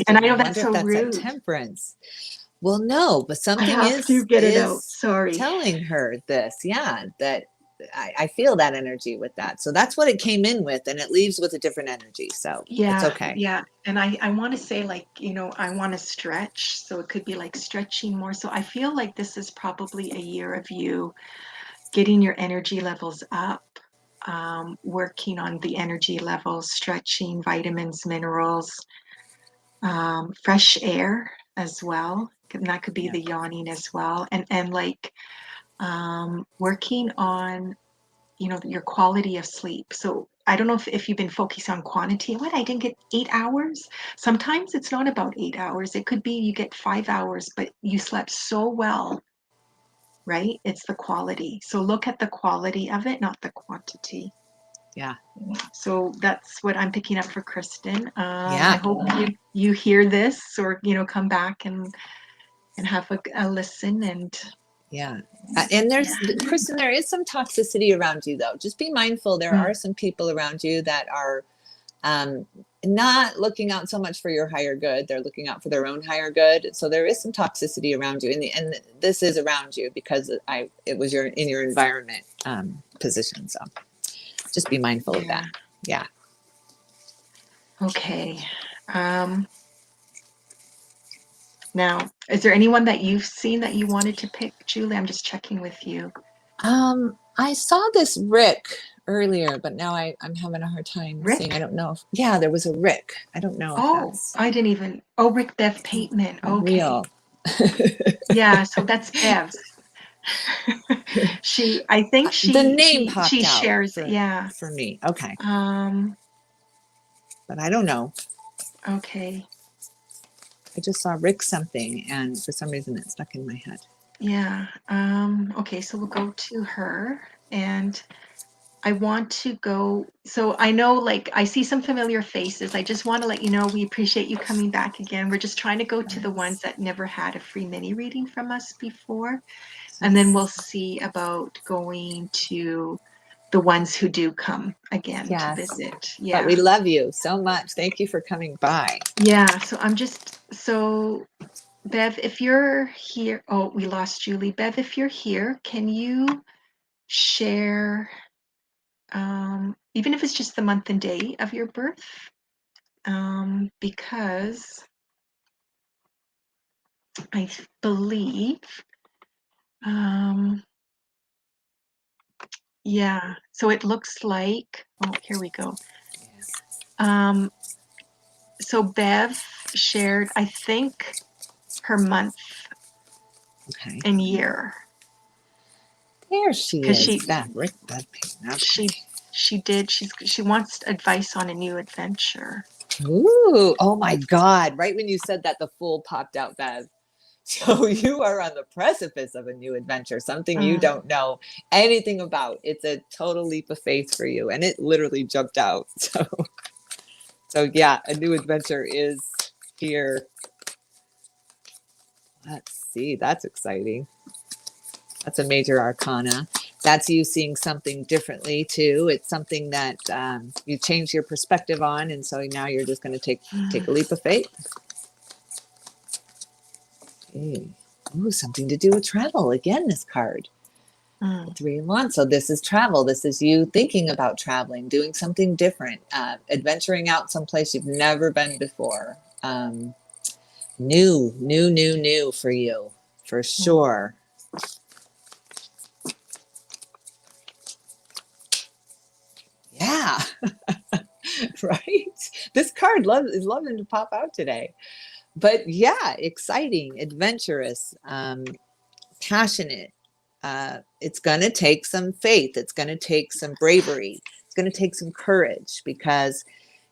And I Interesting. I know that's wonder if so that's that rude. temperance. Well, no, but I something have to get it out. is Sorry. telling her this. Yeah, that I feel that energy with that. So that's what it came in with, and it leaves with a different energy. So it's Yeah, okay. yeah. And I want to say, like, you know, I want to stretch. So it could be like stretching more. So I feel like this is probably a year of you getting your energy levels up, working on the energy levels, stretching, vitamins, minerals, fresh air as well. And that could be Yeah. the yawning as well. And like working on, you know, your quality of sleep. So I don't know if you've been focusing on quantity. What, I didn't get 8 hours? Sometimes it's not about 8 hours. It could be you get 5 hours, but you slept so well, right? It's the quality. So look at the quality of it, not the quantity. Yeah. So that's what I'm picking up for Kristen. I Yeah. hope you hear this, or, you know, come back and have a listen. And Yeah. And there's, Kristen, there is some toxicity around you, though. Just be mindful. There mm, are some people around you that are um, not looking out so much for your higher good. They're looking out for their own higher good. So there is some toxicity around you. And this is around you because it was in your environment position. So just be mindful of yeah. that. Yeah. Okay. Now, is there anyone that you've seen that you wanted to pick, Julie? I'm just checking with you. I saw this Rick earlier, but now I'm having a hard time seeing. I Rick? don't know if, yeah, there was a Rick. I don't know if Oh, that's I didn't even. Oh, Rick Bev Pateman. Okay. real. Yeah, so that's Bev's. I think The she name she popped she out shares. Yeah. for me. Okay. Um. But I don't know. Okay. I just saw Rick something and for some reason it stuck in my head. Yeah. Okay, so we'll go to her, and I want to go. So I know, like, I see some familiar faces. I just want to let you know we appreciate you coming back again. We're just trying to go to the ones Yes. that never had a free mini reading from us before. And then we'll Yes. see about going to the ones who do come again to Yes. visit. But Yeah. we love you so much. Thank you for coming by. Yeah. So Bev, if you're here, oh, we lost Julie. Bev, if you're here, can you share, even if it's just the month and day of your birth? Because I believe, um, yeah, so it looks like, oh, here we go. Um, so Bev shared, I think, her month Okay. and year, There she because is. That Rick Bud she Okay. she wants advice on a new adventure. Ooh, oh my God. Right when you said that, the fool popped out, Bev. So you are on the precipice of a new adventure, something you Mm, don't know anything about. It's a total leap of faith for you. And it literally jumped out. So yeah, a new adventure is here. Let's see. That's exciting. That's a major arcana. That's you seeing something differently too. It's something that you change your perspective on, and so now you're just going to take a leap of faith. Okay. Ooh, something to do with travel again. This card, mm, 3 in 1. So this is travel. This is you thinking about traveling, doing something different, adventuring out someplace you've never been before. New for you, for mm. sure. Yeah. Right? This card is loving to pop out today. But yeah, exciting, adventurous, passionate. It's going to take some faith. It's going to take some bravery. It's going to take some courage because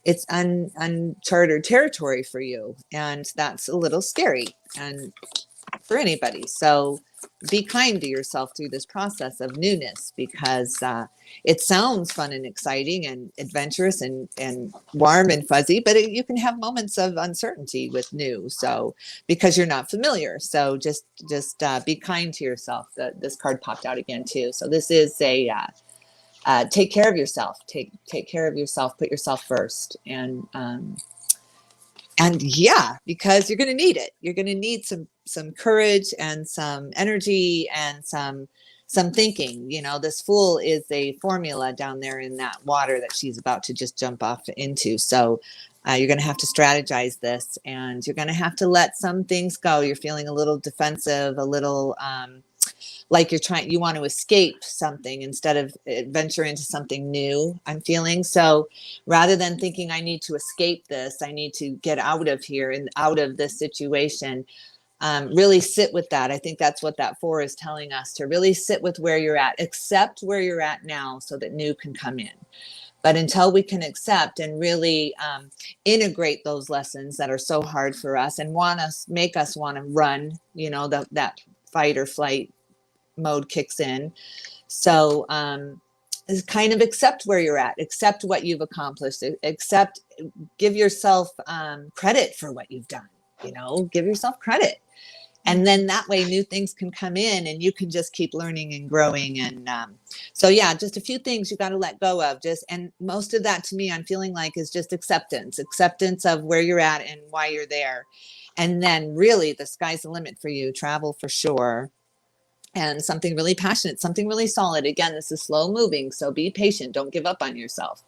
it's uncharted territory for you. And that's a little scary and for anybody. So be kind to yourself through this process of newness, because it sounds fun and exciting and adventurous and warm and fuzzy, but you can have moments of uncertainty with new. So because you're not familiar, so just be kind to yourself. This card popped out again too. So this is a take care of yourself. Take care of yourself. Put yourself first, and yeah, because you're going to need it. You're going to need some courage and some energy and some thinking. You know, this Fool is a formula down there in that water that she's about to just jump off into. So you're going to have to strategize this, and you're going to have to let some things go. You're feeling a little defensive, a little like you want to escape something instead of venture into something new, I'm feeling. So rather than thinking I need to escape this, I need to get out of here and out of this situation, really sit with that. I think that's what that 4 is telling us, to really sit with where you're at, accept where you're at now so that new can come in. But until we can accept and really integrate those lessons that are so hard for us and make us want to run, you know, that fight or flight mode kicks in. So kind of accept where you're at, accept what you've accomplished, give yourself credit for what you've done, you know, give yourself credit. And then that way new things can come in and you can just keep learning and growing. And so, yeah, just a few things you got to let go of. And most of that to me, I'm feeling like is just acceptance of where you're at and why you're there. And then really the sky's the limit for you. Travel for sure. And something really passionate, something really solid. Again, this is slow moving, so be patient. Don't give up on yourself.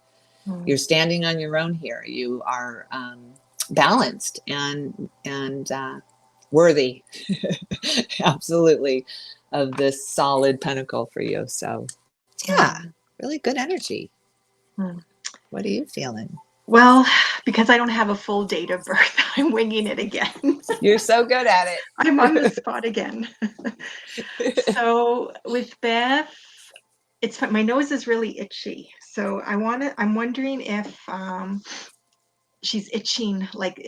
You're standing on your own here. You are balanced and worthy, absolutely, of this solid pentacle for you. So, yeah, really good energy. What are you feeling? Well, because I don't have a full date of birth, I'm winging it again. You're so good at it. I'm on the spot again. So with Beth, it's my nose is really itchy. So I'm wondering if she's itching like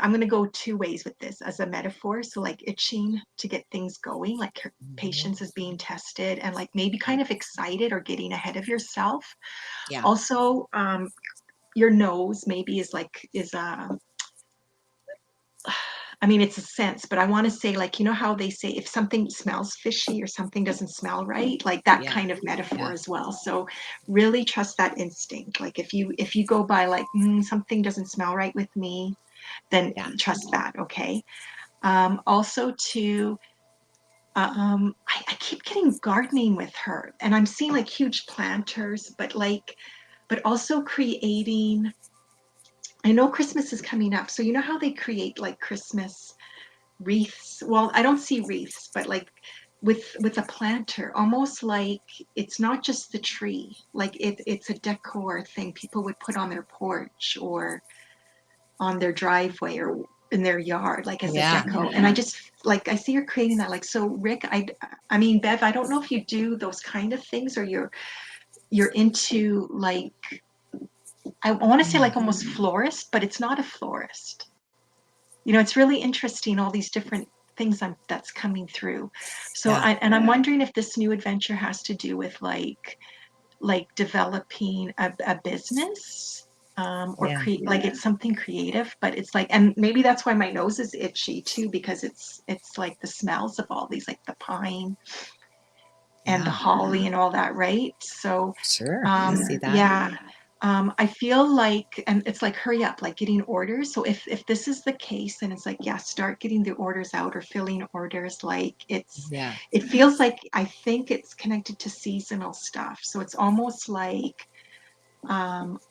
I'm going to go 2 ways with this as a metaphor. So like itching to get things going, like her patience is being tested, and like maybe kind of excited or getting ahead of yourself. Yeah. Also, your nose maybe is I mean, it's a sense, but I want to say, like, you know how they say if something smells fishy or something doesn't smell right, like that kind of metaphor as well. So really trust that instinct. Like if you go by like something doesn't smell right with me, then trust that. Okay. Also to I keep getting gardening with her, and I'm seeing like huge planters, but also creating. I know Christmas is coming up, so you know how they create like Christmas wreaths. Well, I don't see wreaths, but like with a planter, almost like it's not just the tree, like it's a decor thing people would put on their porch or on their driveway or in their yard, like as a deco. And I just like I see you're creating that. Like, so Rick, I mean Bev, I don't know if you do those kind of things or you're into like, I want to say like almost florist, but it's not a florist. You know, it's really interesting, all these different things that's coming through. So I'm wondering if this new adventure has to do with like developing a business, or create like it's something creative, but it's like, and maybe that's why my nose is itchy too, because it's like the smells of all these, like the pine and the holly and all that, right? So I see that. I feel like, and it's like, hurry up, like getting orders. So if this is the case, then it's like, start getting the orders out or filling orders. Like it feels like, I think it's connected to seasonal stuff. So it's almost like,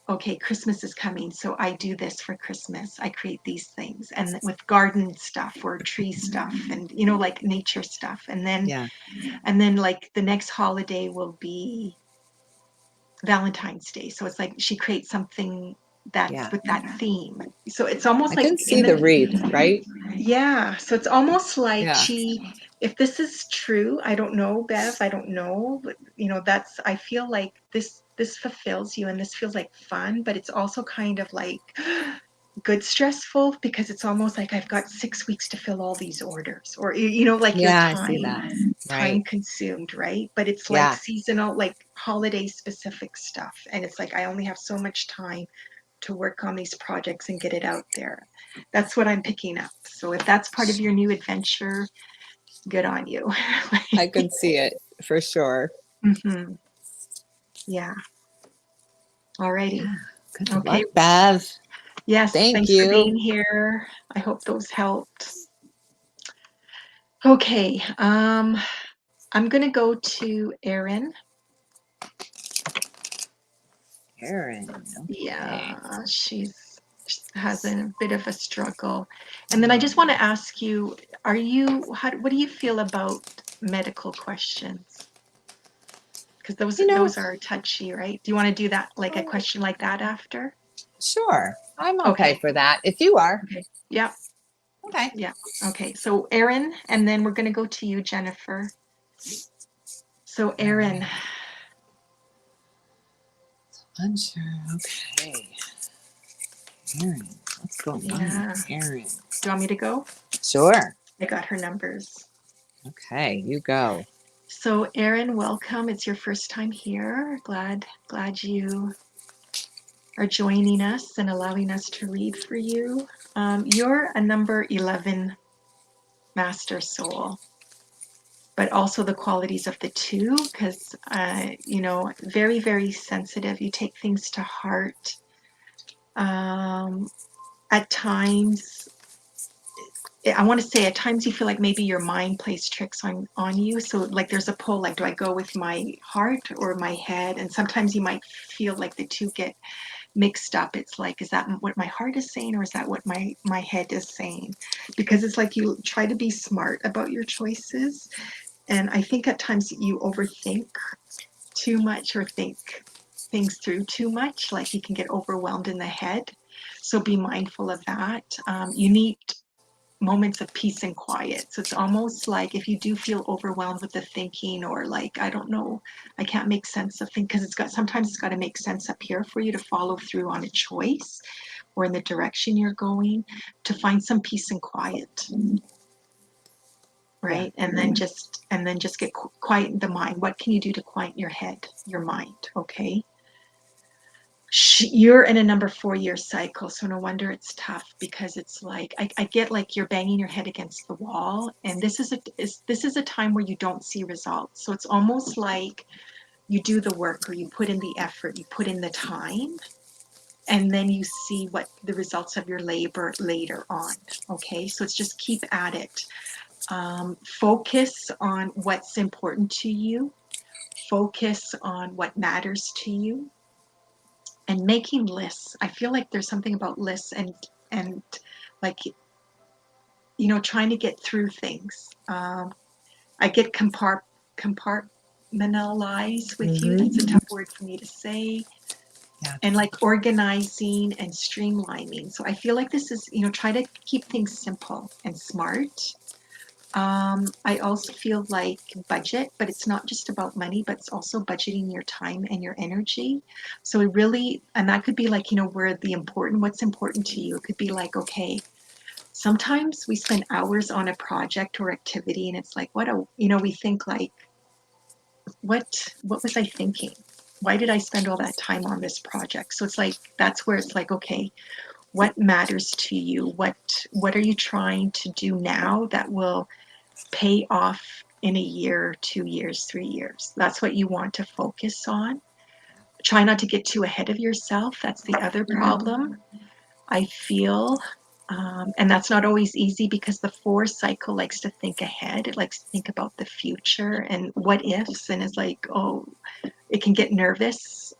okay, Christmas is coming, so I do this for Christmas. I create these things, and with garden stuff or tree stuff, and you know, like nature stuff. And then like the next holiday will be Valentine's Day. So it's like she creates something that's with that theme. So it's almost I like can see the wreath, right? Yeah. So it's almost like if this is true, I don't know, Bev, I don't know, but you know, I feel like this fulfills you and this feels like fun, but it's also kind of like good stressful because it's almost like I've got 6 weeks to fill all these orders, or like your Yeah, I see that. time Right. consumed, right? But it's like Yeah. seasonal, like holiday specific stuff, and it's like I only have so much time to work on these projects and get it out there. That's what I'm picking up. So if that's part of your new adventure, good on you. I could see it for sure. Hmm. Yeah. Alrighty. Yeah. Good Okay. luck, Bev. Yes. Thank Thanks for you. being here. I hope those helped. Okay. I'm gonna go to Erin. Erin. Okay. Yeah, she has a bit of a struggle. And then I just want to ask you, what do you feel about medical questions? Because You know, those are touchy, right? Do you want to do that, like a question like that after? sure. I'm okay Okay. for that. If you are. Okay. Yeah. Okay. Yeah. Okay. So Erin, and then we're going to go to you, Jennifer. So All Erin. right. Unsure. Okay. Erin. What's going on Yeah. with Erin? Do you want me to go? Sure. I got her numbers. Okay. You go. So Erin, welcome. It's your first time here. Glad you are joining us and allowing us to read for you. You're a number 11 master soul, but also the qualities of the two, because, very, very sensitive. You take things to heart. At times, I want to say at times you feel like maybe your mind plays tricks on you. So like there's a pull, like, do I go with my heart or my head? And sometimes you might feel like the two get mixed up. It's like, is that what my heart is saying, or is that what my head is saying? Because it's like you try to be smart about your choices, and I think at times you overthink too much or think things through too much. Like you can get overwhelmed in the head, so be mindful of that. You need moments of peace and quiet. So it's almost like if you do feel overwhelmed with the thinking, or like, I don't know, I can't make sense of things, because sometimes it's got to make sense up here for you to follow through on a choice or in the direction you're going, to find some peace and quiet, Yeah. right? And then just get quiet in the mind. What can you do to quiet your head, your mind? Okay. You're in a number 4 year cycle, so no wonder it's tough, because it's like I get like you're banging your head against the wall, and this is a time where you don't see results. So it's almost like you do the work, or you put in the effort, you put in the time, and then you see what the results of your labor later on. Okay, so it's just keep at it. Focus on what's important to you. Focus on what matters to you, and making lists. I feel like there's something about lists, and like, trying to get through things. I get compartmentalize with you. That's a tough word for me to say. Yeah. And like organizing and streamlining. So I feel like this is, try to keep things simple and smart. I also feel like budget, but it's not just about money, but it's also budgeting your time and your energy. So it really, and that could be like, where what's important to you. It could be like, okay, sometimes we spend hours on a project or activity, and it's like, we think like, what was I thinking? Why did I spend all that time on this project? So it's like, that's where it's like, okay, what matters to you? What are you trying to do now that will pay off in a year, 2 years, 3 years? That's what you want to focus on. Try not to get too ahead of yourself. That's the other problem, I feel. And that's not always easy, because the 4 cycle likes to think ahead. It likes to think about the future and what ifs, and it's like, oh, it can get nervous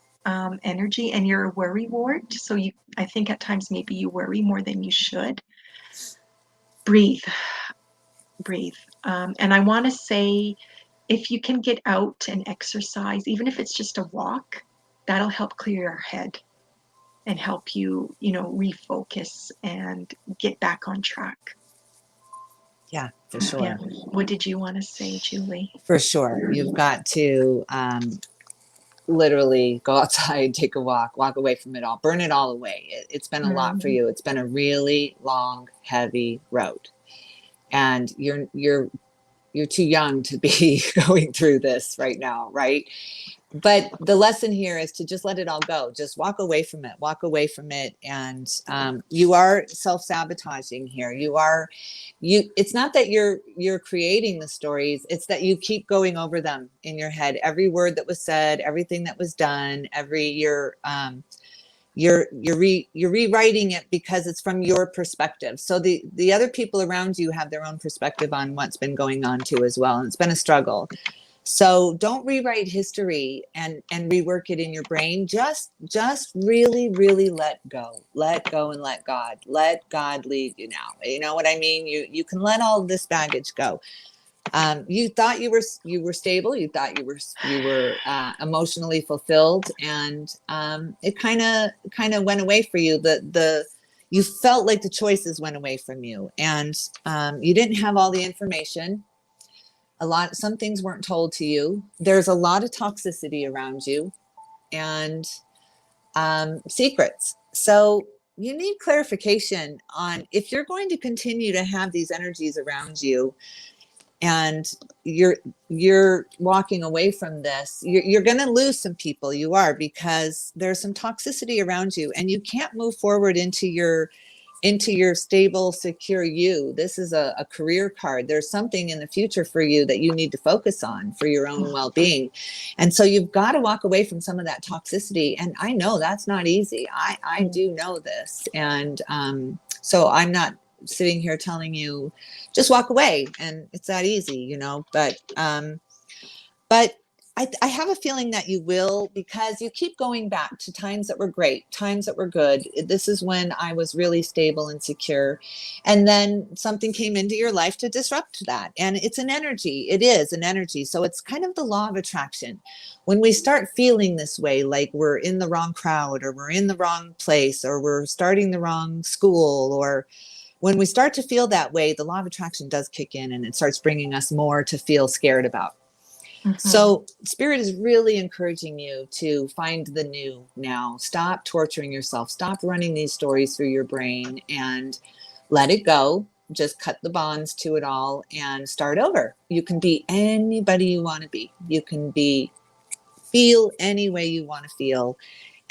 energy, and you're a worry wart. So I think at times maybe you worry more than you should. Breathe, breathe. And I want to say, if you can get out and exercise, even if it's just a walk, that'll help clear your head and help you, refocus and get back on track. Yeah, for Yeah. sure. What did you want to say, Julie? For sure. You've got to literally go outside, take a walk away from it all, burn it all away. It's been a lot for Mm. you. It's been a really long, heavy road, and you're too young to be going through this right now, right? But the lesson here is to just let it all go. Just walk away from it. Walk away from it. And you are self-sabotaging here. It's not that you're creating the stories. It's that you keep going over them in your head. Every word that was said, everything that was done, you're rewriting it because it's from your perspective. So the other people around you have their own perspective on what's been going on too as well. And it's been a struggle. So don't rewrite history and rework it in your brain. Just really, really let go and let God lead you now. You know what I mean? You can let all this baggage go. You thought you were stable. You thought you were emotionally fulfilled, and it kind of went away for you. You felt like the choices went away from you, and you didn't have all the information. Some things weren't told to you. There's a lot of toxicity around you, and secrets. So you need clarification on if you're going to continue to have these energies around you, and you're walking away from this. You're going to lose some people. You are, because there's some toxicity around you, and you can't move forward into your stable, secure you. This is a career card. There's something in the future for you that you need to focus on for your own well-being. And so you've got to walk away from some of that toxicity. And I know that's not easy. I do know this. And so I'm not sitting here telling you just walk away and it's that easy, but I have a feeling that you will, because you keep going back to times that were great, times that were good. This is when I was really stable and secure. And then something came into your life to disrupt that. And it's an energy. It is an energy. So it's kind of the law of attraction. When we start feeling this way, like we're in the wrong crowd, or we're in the wrong place, or we're starting the wrong school, or when we start to feel that way, the law of attraction does kick in, and it starts bringing us more to feel scared about. So Spirit is really encouraging you to find the new now. Stop torturing yourself. Stop running these stories through your brain and let it go. Just cut the bonds to it all and start over. You can be anybody you want to be. You can feel any way you want to feel.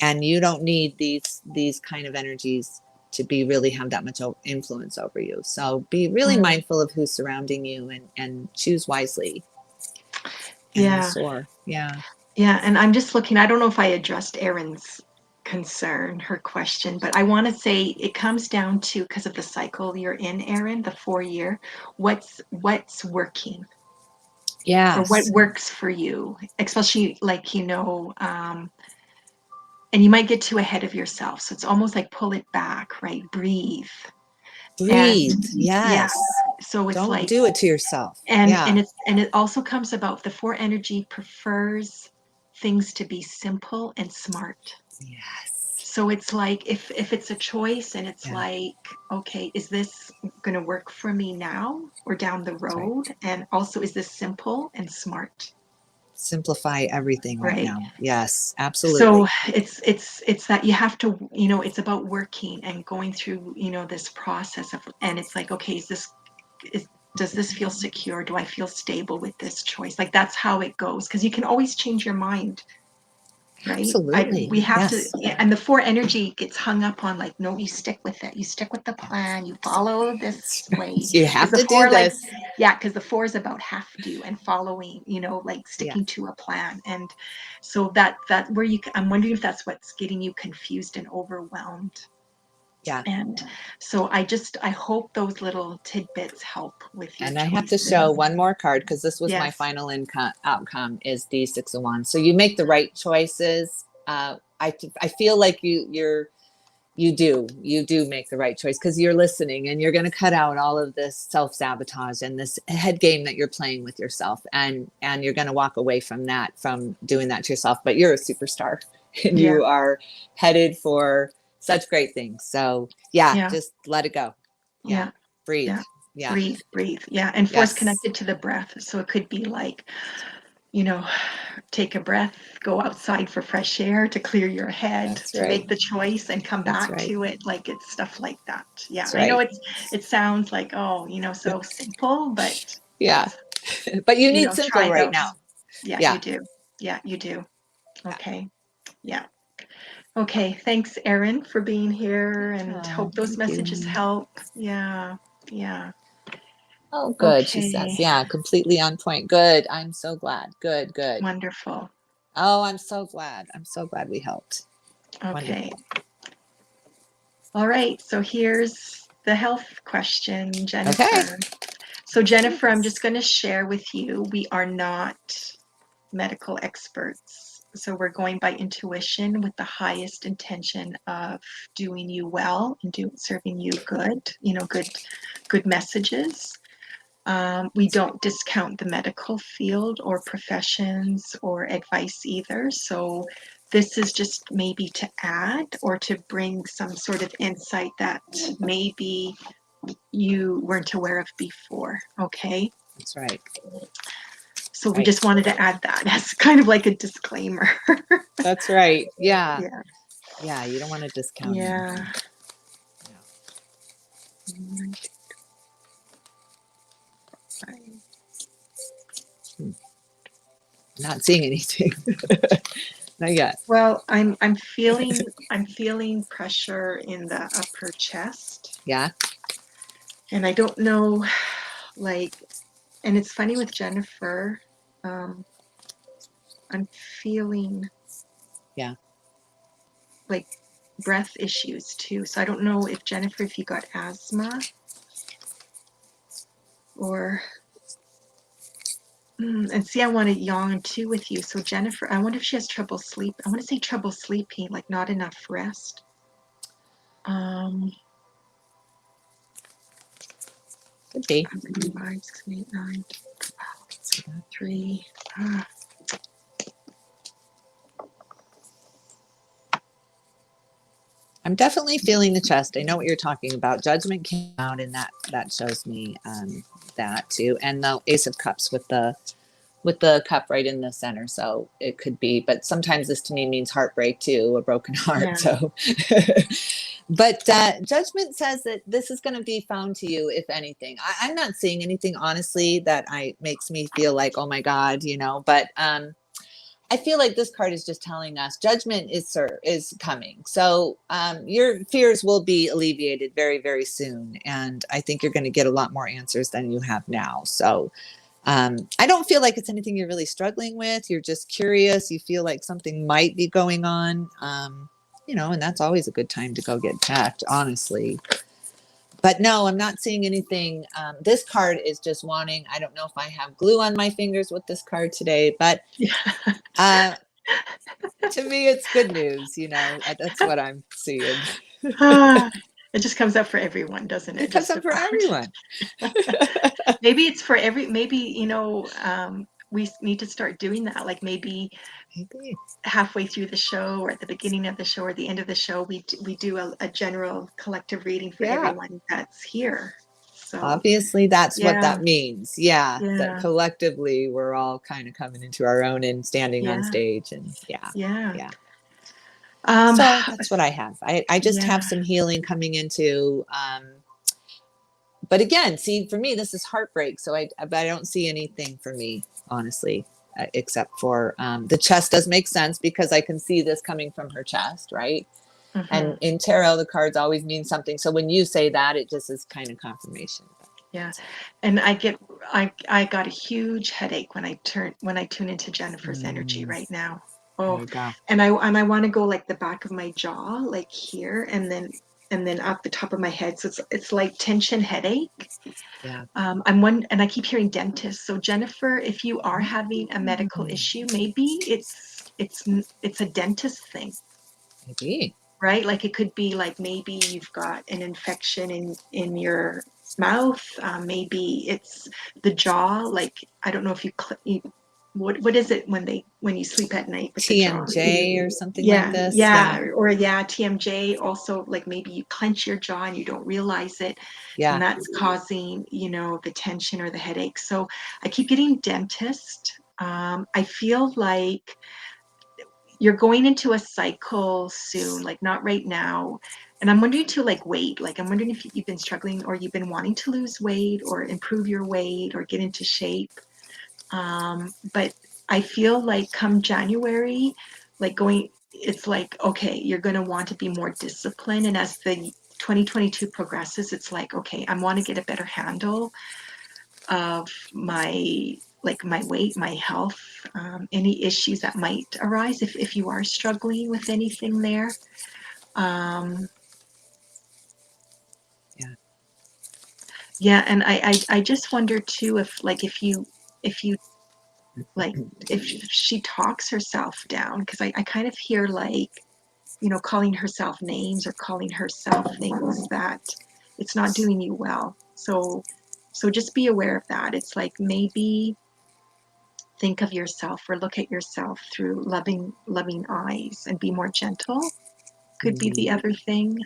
And you don't need these kind of energies to really have that much influence over you. So be really mindful of who's surrounding you, and choose wisely. Yeah. Yeah. Yeah. And I'm just looking, I don't know if I addressed Erin's concern, her question, but I want to say it comes down to, because of the cycle you're in, Erin, the 4-year, what's working. Or what Yes. works for you, especially and you might get too ahead of yourself. So it's almost like pull it back, right? Breathe. And Breathe. yeah, Yes. so it's Don't like, do it to yourself. and Yeah. it also comes about the 4 energy prefers things to be simple and smart. Yes. So it's like if it's a choice, and it's Yeah. like, okay, is this going to work for me now or down the That's right. road? And also, is this simple and smart? Simplify everything right Right. now. Yes, So absolutely. it's that you have to, it's about working and going through, this process of, and it's like, okay, does this feel secure? Do I feel stable with this choice? Like, that's how it goes, because you can always change your mind, right? Absolutely. We have to, Yes. and the 4 energy gets hung up on, like, no, you stick with it. You stick with the plan. You follow this way. You Because have the to do 4, like, this. yeah, because the 4 is about have to and following, like Yeah. sticking to a plan. And so that where I'm wondering if that's what's getting you confused and overwhelmed. Yeah. And so I hope those little tidbits help with your And I have to choices. show one more card, because this was my Yes. final outcome is the 6 of Wands. So you make the right choices. I feel like you do make the right choice, because you're listening, and you're going to cut out all of this self-sabotage and this head game that you're playing with yourself, and you're going to walk away from doing that to yourself. But you're a superstar, and Yeah. you are headed for such great things. So yeah, Yeah. just let it go. Yeah. Yeah. Breathe. Yeah. Yeah. Breathe. Yeah. And 4 is Yes. connected to the breath. So it could be like, you know, take a breath, go outside for fresh air to clear your head, That's to right. make the choice and come That's back right. to it. Like it's stuff like that. Yeah. That's I know right. it sounds like, oh, so simple, but Yeah. But you need simple try right now. those. Yeah, you Yeah. do. Yeah, you do. Yeah. Okay. Yeah. Okay. Thanks, Erin, for being here, and Oh, hope those thank messages you. help. Yeah. Yeah. Oh, good. She says, Okay. yeah, completely on point. Good. I'm so glad. Good, good. Wonderful. Oh, I'm so glad. I'm so glad we helped. Okay. Wonderful. All right. So here's the health question, Okay. Jennifer. So, Let's do Jennifer, I'm this. just going to share with you, we are not medical experts. So, we're going by intuition with the highest intention of doing you well and serving you good, good messages. We don't discount the medical field or professions or advice either. So, this is just maybe to add or to bring some sort of insight that maybe you weren't aware of before. Okay. That's right. So we Right. just wanted to add that as kind of like a disclaimer. That's right. Yeah. Yeah. Yeah. You don't want to discount Yeah. anything. Hmm. Not seeing anything. Not yet. Well, I'm feeling pressure in the upper chest, Yeah. and I don't know, like, and it's funny with Jennifer. Um, I'm feeling Yeah. like breath issues too. So I don't know if Jennifer, if you got asthma or and see, I want to yawn too with you. So Jennifer, I wonder if she has trouble sleep. I want to say trouble sleeping, like not enough rest. Um, Could be. 5, 6, 8, 9, 3. Ah, I'm definitely feeling the chest. I know what you're talking about. Judgment came out, and that shows me that too. And the Ace of Cups with the cup right in the center. So it could be, but sometimes this to me means heartbreak too, a broken heart. yeah, So, but judgment says that this is going to be found to you, if anything. I'm not seeing anything, honestly, that makes me feel like, oh my God, but I feel like this card is just telling us judgment is coming. So your fears will be alleviated very, very soon. And I think you're going to get a lot more answers than you have now. So I don't feel like it's anything you're really struggling with. You're just curious. You feel like something might be going on, and that's always a good time to go get checked, honestly. But no, I'm not seeing anything. This card is just wanting, I don't know if I have glue on my fingers with this card today, but yeah. uh, to me, it's good news. That's what I'm seeing. Ah, it just comes up for everyone, doesn't It it? comes Just up for about. everyone. Maybe it's for maybe, we need to start doing that. Like maybe Maybe. halfway through the show or at the beginning of the show or the end of the show, we do a general collective reading for Yeah. everyone that's here. So, Obviously, that's what yeah, that means. Yeah, that yeah, collectively we're all kind of coming into our own and standing on yeah, stage. And yeah, yeah. yeah. Um, So that's what I have. I just yeah, have some healing coming into. But again, see, for me, this is heartbreak. So but I don't see anything for me, honestly, except for the chest does make sense because I can see this coming from her chest, right? hmm And in tarot, the cards always mean something. So when you say that, it just is kind of confirmation. yeah. And I got a huge headache when I tune into Jennifer's energy Mm, right now. there Oh, you go. and I want to go like the back of my jaw, like here, and then up the top of my head. So it's like tension headache. Yeah. And I keep hearing dentist. So Jennifer, if you are having a medical Mm, issue, maybe it's a dentist thing, maybe. right? Like it could be like maybe you've got an infection in your mouth. Maybe it's the jaw. Like I don't know if what is it when you sleep at night with the jaw? TMJ or something like Yeah, this. Yeah. yeah, or yeah, TMJ. Also, like maybe you clench your jaw and you don't realize it, and Yeah. that's causing the tension or the headache. So I keep getting dentist. I feel like you're going into a cycle soon, like not right now. And I'm wondering to like wait, like I'm wondering if you've been struggling or you've been wanting to lose weight or improve your weight or get into shape. But I feel like come January, like going, it's like, okay, you're going to want to be more disciplined. And as the 2022 progresses, it's like, okay, I want to get a better handle of my weight, my health, any issues that might arise if you are struggling with anything there. Um, Yeah. yeah, and I just wonder too if you like if she talks herself down, because I kind of hear like, calling herself names or calling herself things that it's not doing you well. So just be aware of that. It's like maybe think of yourself or look at yourself through loving eyes and be more gentle could be the other thing.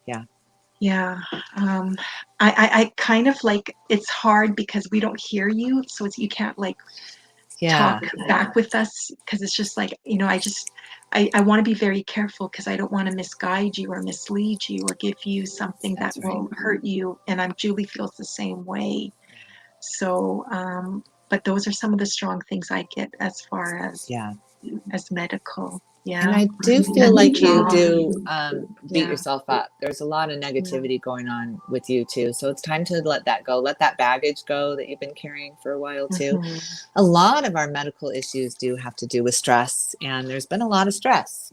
Yeah. Yeah. I kind of like, it's hard because we don't hear you, so you can't like Yeah. talk back with us, because it's just like, I want to be very careful because I don't want to misguide you or mislead you or give you something that That's right. will hurt you. And Julie feels the same way. So, but those are some of the strong things I get as far Yeah. as medical. And Yeah. I do feel And the like you jaw. do beat Yeah. yourself up. There's a lot of Yeah. negativity going on with you too. So it's time to let that go. Let that baggage go that you've been carrying for a while too. Mhm. A lot of our medical issues do have to do with stress, and there's been a lot of stress,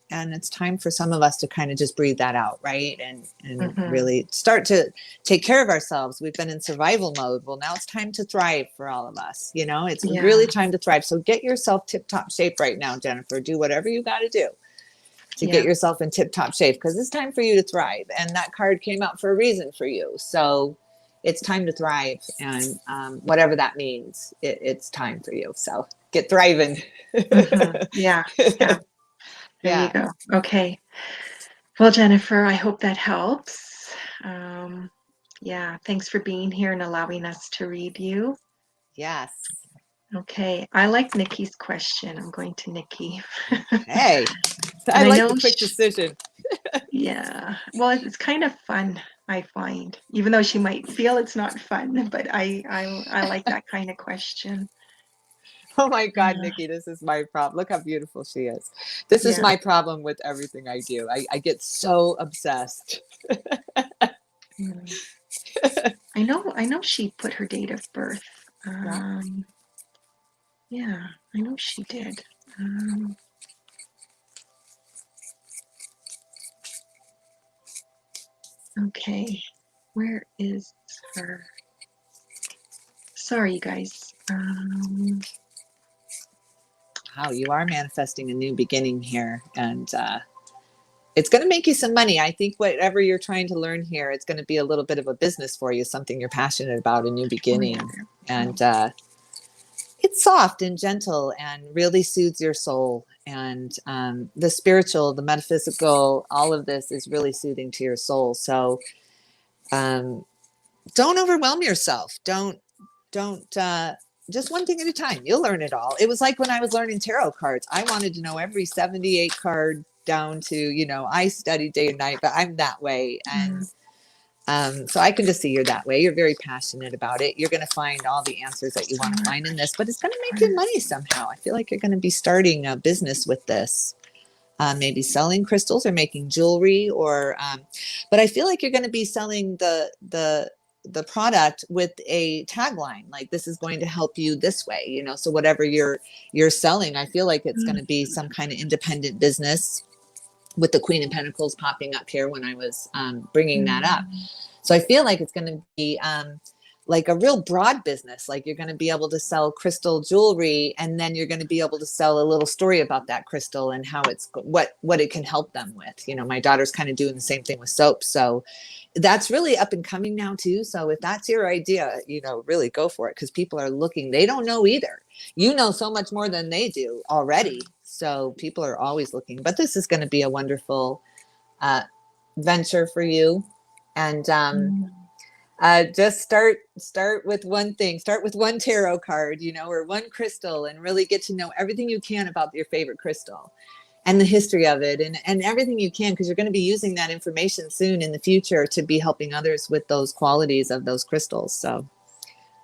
and it's time for some of us to kind of just breathe that out, right? And Mhm. really start to take care of ourselves. We've been in survival mode. Well, now it's time to thrive for all of us. It's Yeah. really time to thrive. So get yourself tip top shape right now, Jennifer. Do whatever you got to do to get Yeah. yourself in tip top shape, because it's time for you to thrive. And that card came out for a reason for you. So it's time to thrive. And whatever that means, it's time for you. So get thriving. Mhm. Yeah. Yeah. There you Yeah. go. Okay. Well, Jennifer, I hope that helps. Um, yeah. Thanks for being here and allowing us to read you. Yes. Okay. I like Nikki's question. I'm going to Nikki. Hey, I And I like the know, quick decision. yeah. Well, it's kind of fun, I find, even though she might feel it's not fun, but I like that kind of question. Oh my God, Yeah. Nikki, this is my problem. Look how beautiful she is. This is Yeah. my problem with everything I do. I get so obsessed. Mm. I know she put her date of birth. Yeah. Yeah, I know she did. Um, okay, where is her? Sorry, you guys. Wow, you are manifesting a new beginning here. And it's going to make you some money. I think whatever you're trying to learn here, it's going to be a little bit of a business for you, something you're passionate about, a new oh yeah, beginning. there we And go. it's soft and gentle and really soothes your soul. And the spiritual, the metaphysical, all of this is really soothing to your soul. So um, don't overwhelm yourself. Don't just one thing at a time. You'll learn it all. It was like when I was learning tarot cards. I wanted to know every 78 card down to, I study day and night, but I'm that way. And Mm, so I can just see you're that way. You're very passionate about it. You're going to find all the answers that you want to find in this, but it's going to make you money somehow. I feel like you're going to be starting a business with this. Maybe selling crystals or making jewelry, but I feel like you're going to be selling the product with a tagline like, this is going to help you this way, so whatever you're selling, I feel like it's going mm, to be some kind of independent business, with the Queen of Pentacles popping up here when I was bringing that up. mm, So I feel like it's going to be like a real broad business. Like, you're going to be able to sell crystal jewelry, and then you're going to be able to sell a little story about that crystal and how it's what it can help them with. My daughter's kind of doing the same thing with soap. So that's really up and coming now too. So if that's your idea, really go for it, because people are looking. They don't know either. You know so much more than they do already. So people are always looking. But this is going to be a wonderful uh, venture for you. And mm. Just start with one thing. Start with one tarot card, or one crystal, and really get to know everything you can about your favorite crystal and the history of it, and everything you can, because you're going to be using that information soon in the future to be helping others with those qualities of those crystals. So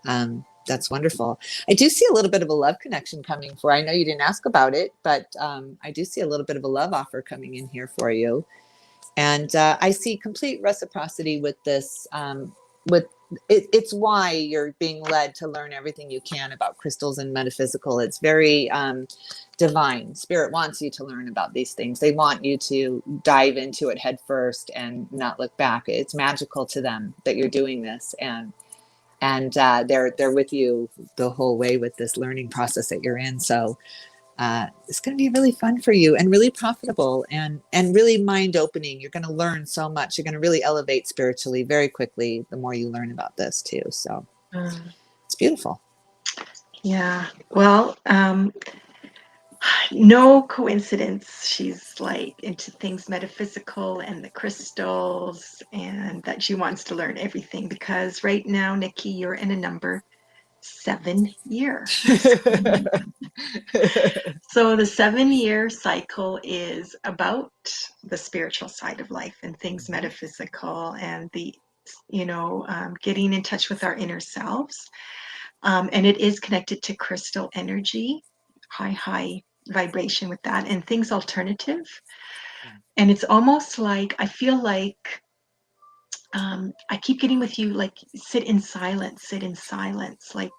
that's wonderful. I do see a little bit of a love connection coming for. I know you didn't ask about it, but I do see a little bit of a love offer coming in here for you. And I see complete reciprocity with this. With it's why you're being led to learn everything you can about crystals and metaphysical. It's very divine. Spirit wants you to learn about these things. They want you to dive into it head first and not look back. It's magical to them that you're doing this, and they're with you the whole way with this learning process that you're in. So it's going to be really fun for you and really profitable and really mind opening. You're going to learn so much. You're going to really elevate spiritually very quickly the more you learn about this too. So it's beautiful. Yeah. Well, no coincidence. She's like into things metaphysical and the crystals, and that she wants to learn everything because right now, Nikki, you're in a number 7 year. So the 7 year cycle is about the spiritual side of life and things metaphysical and the, getting in touch with our inner selves. And it is connected to crystal energy, high vibration with that, and things alternative. And it's almost like, I feel like I keep getting with you, like, sit in silence, like,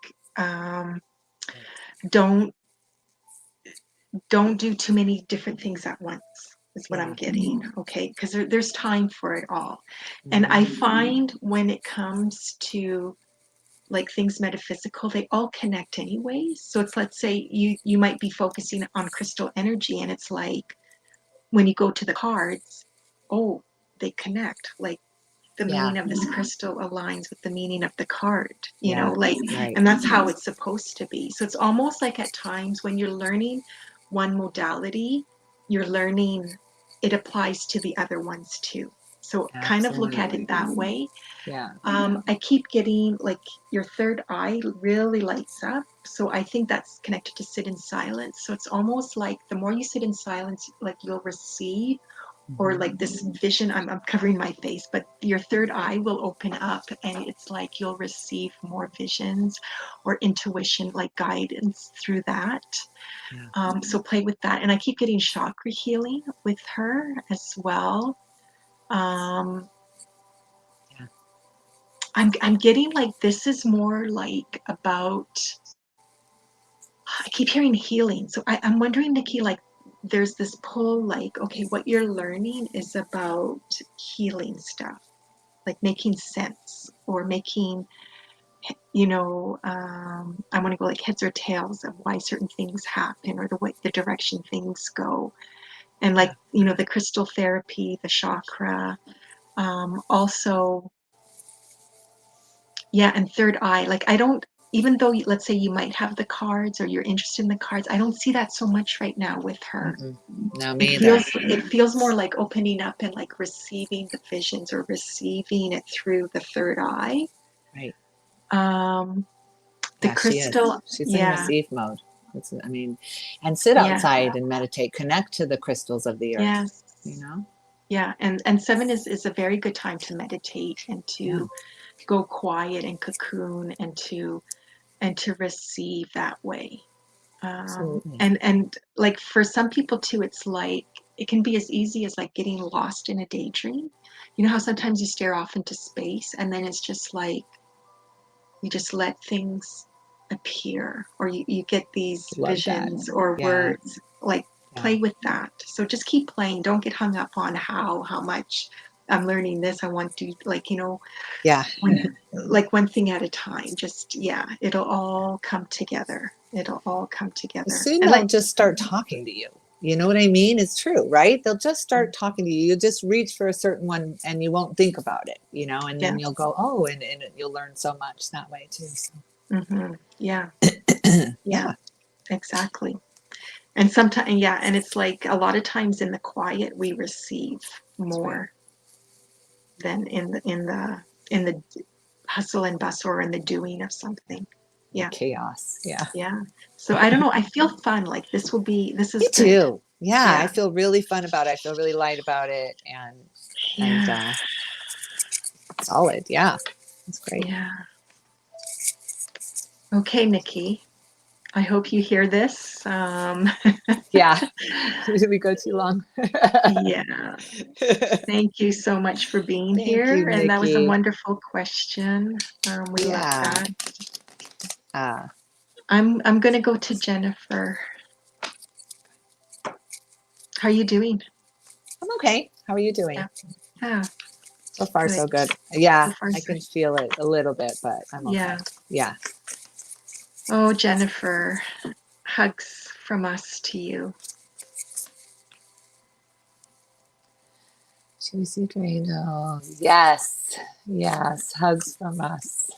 don't do too many different things at once is what I'm getting. Okay. Because there's time for it all. And I find when it comes to like things metaphysical, they all connect anyways. So it's, let's say you might be focusing on crystal energy, and it's like when you go to the cards, oh, they connect. Like the meaning of this crystal aligns with the meaning of the card, like, and that's how it's supposed to be. So it's almost like at times when you're learning one modality, you're learning it applies to the other ones too. So kind of look at it that way. I keep getting like your third eye really lights up. So I think that's connected to sit in silence. So it's almost like the more you sit in silence, like you'll receive, or like this vision. I'm covering my face, but your third eye will open up, and it's like you'll receive more visions or intuition, like guidance through that. So play with that. And I keep getting chakra healing with her as well. I'm getting like this is more like about, I keep hearing healing. So I'm wondering, Nikki, like there's this pull, like, okay, what you're learning is about healing stuff, like making sense or making, I want to go like heads or tails of why certain things happen or the way, the direction things go. And like, the crystal therapy, the chakra, also, and third eye, like I don't, even though let's say you might have the cards or you're interested in the cards, I don't see that so much right now with her. No, me either. It feels more like opening up and like receiving the visions or receiving it through the third eye. Right. The crystal, she's in receive mode. And sit outside and meditate, connect to the crystals of the earth. Yeah, and 7 is a very good time to meditate and to go quiet and cocoon and to receive that way. And like for some people too, it's like it can be as easy as like getting lost in a daydream. You know how sometimes you stare off into space and then it's just like you just let things appear, or you get these visions or words, like play with that. So just keep playing. Don't get hung up on how much I'm learning this. I want to, like, like one thing at a time. Just, it'll all come together. Soon they'll just start talking to you. You know what I mean? It's true, right? They'll just start talking to you. You'll just reach for a certain one and you won't think about it, and then you'll go, oh, and you'll learn so much that way too. So. Yeah, exactly. And sometimes, and it's like a lot of times in the quiet we receive more than in the hustle and bustle or in the doing of something. Yeah. Chaos. Yeah. Yeah. So I don't know. I feel fun. Like this Me is good. too. Yeah. I Yeah. feel really fun about it. I feel really light about it. And Yeah. solid. Yeah. That's great. Yeah. Okay, Nikki. I hope you hear this. Yeah. Did we go too long? Yeah. Thank you so much for being Thank you, here. And that was a Nikki. wonderful question. We love Yeah. that. Uh, I'm gonna go to Jennifer. How are you doing? I'm okay. How are you doing? Yeah. Yeah. So far, Good. so good. Yeah, So far, I so can feel it a little bit, but I'm okay. yeah. Yeah. Oh, Jennifer, hugs from us to you. Juicy Drano. Yes. Yes. Hugs from us.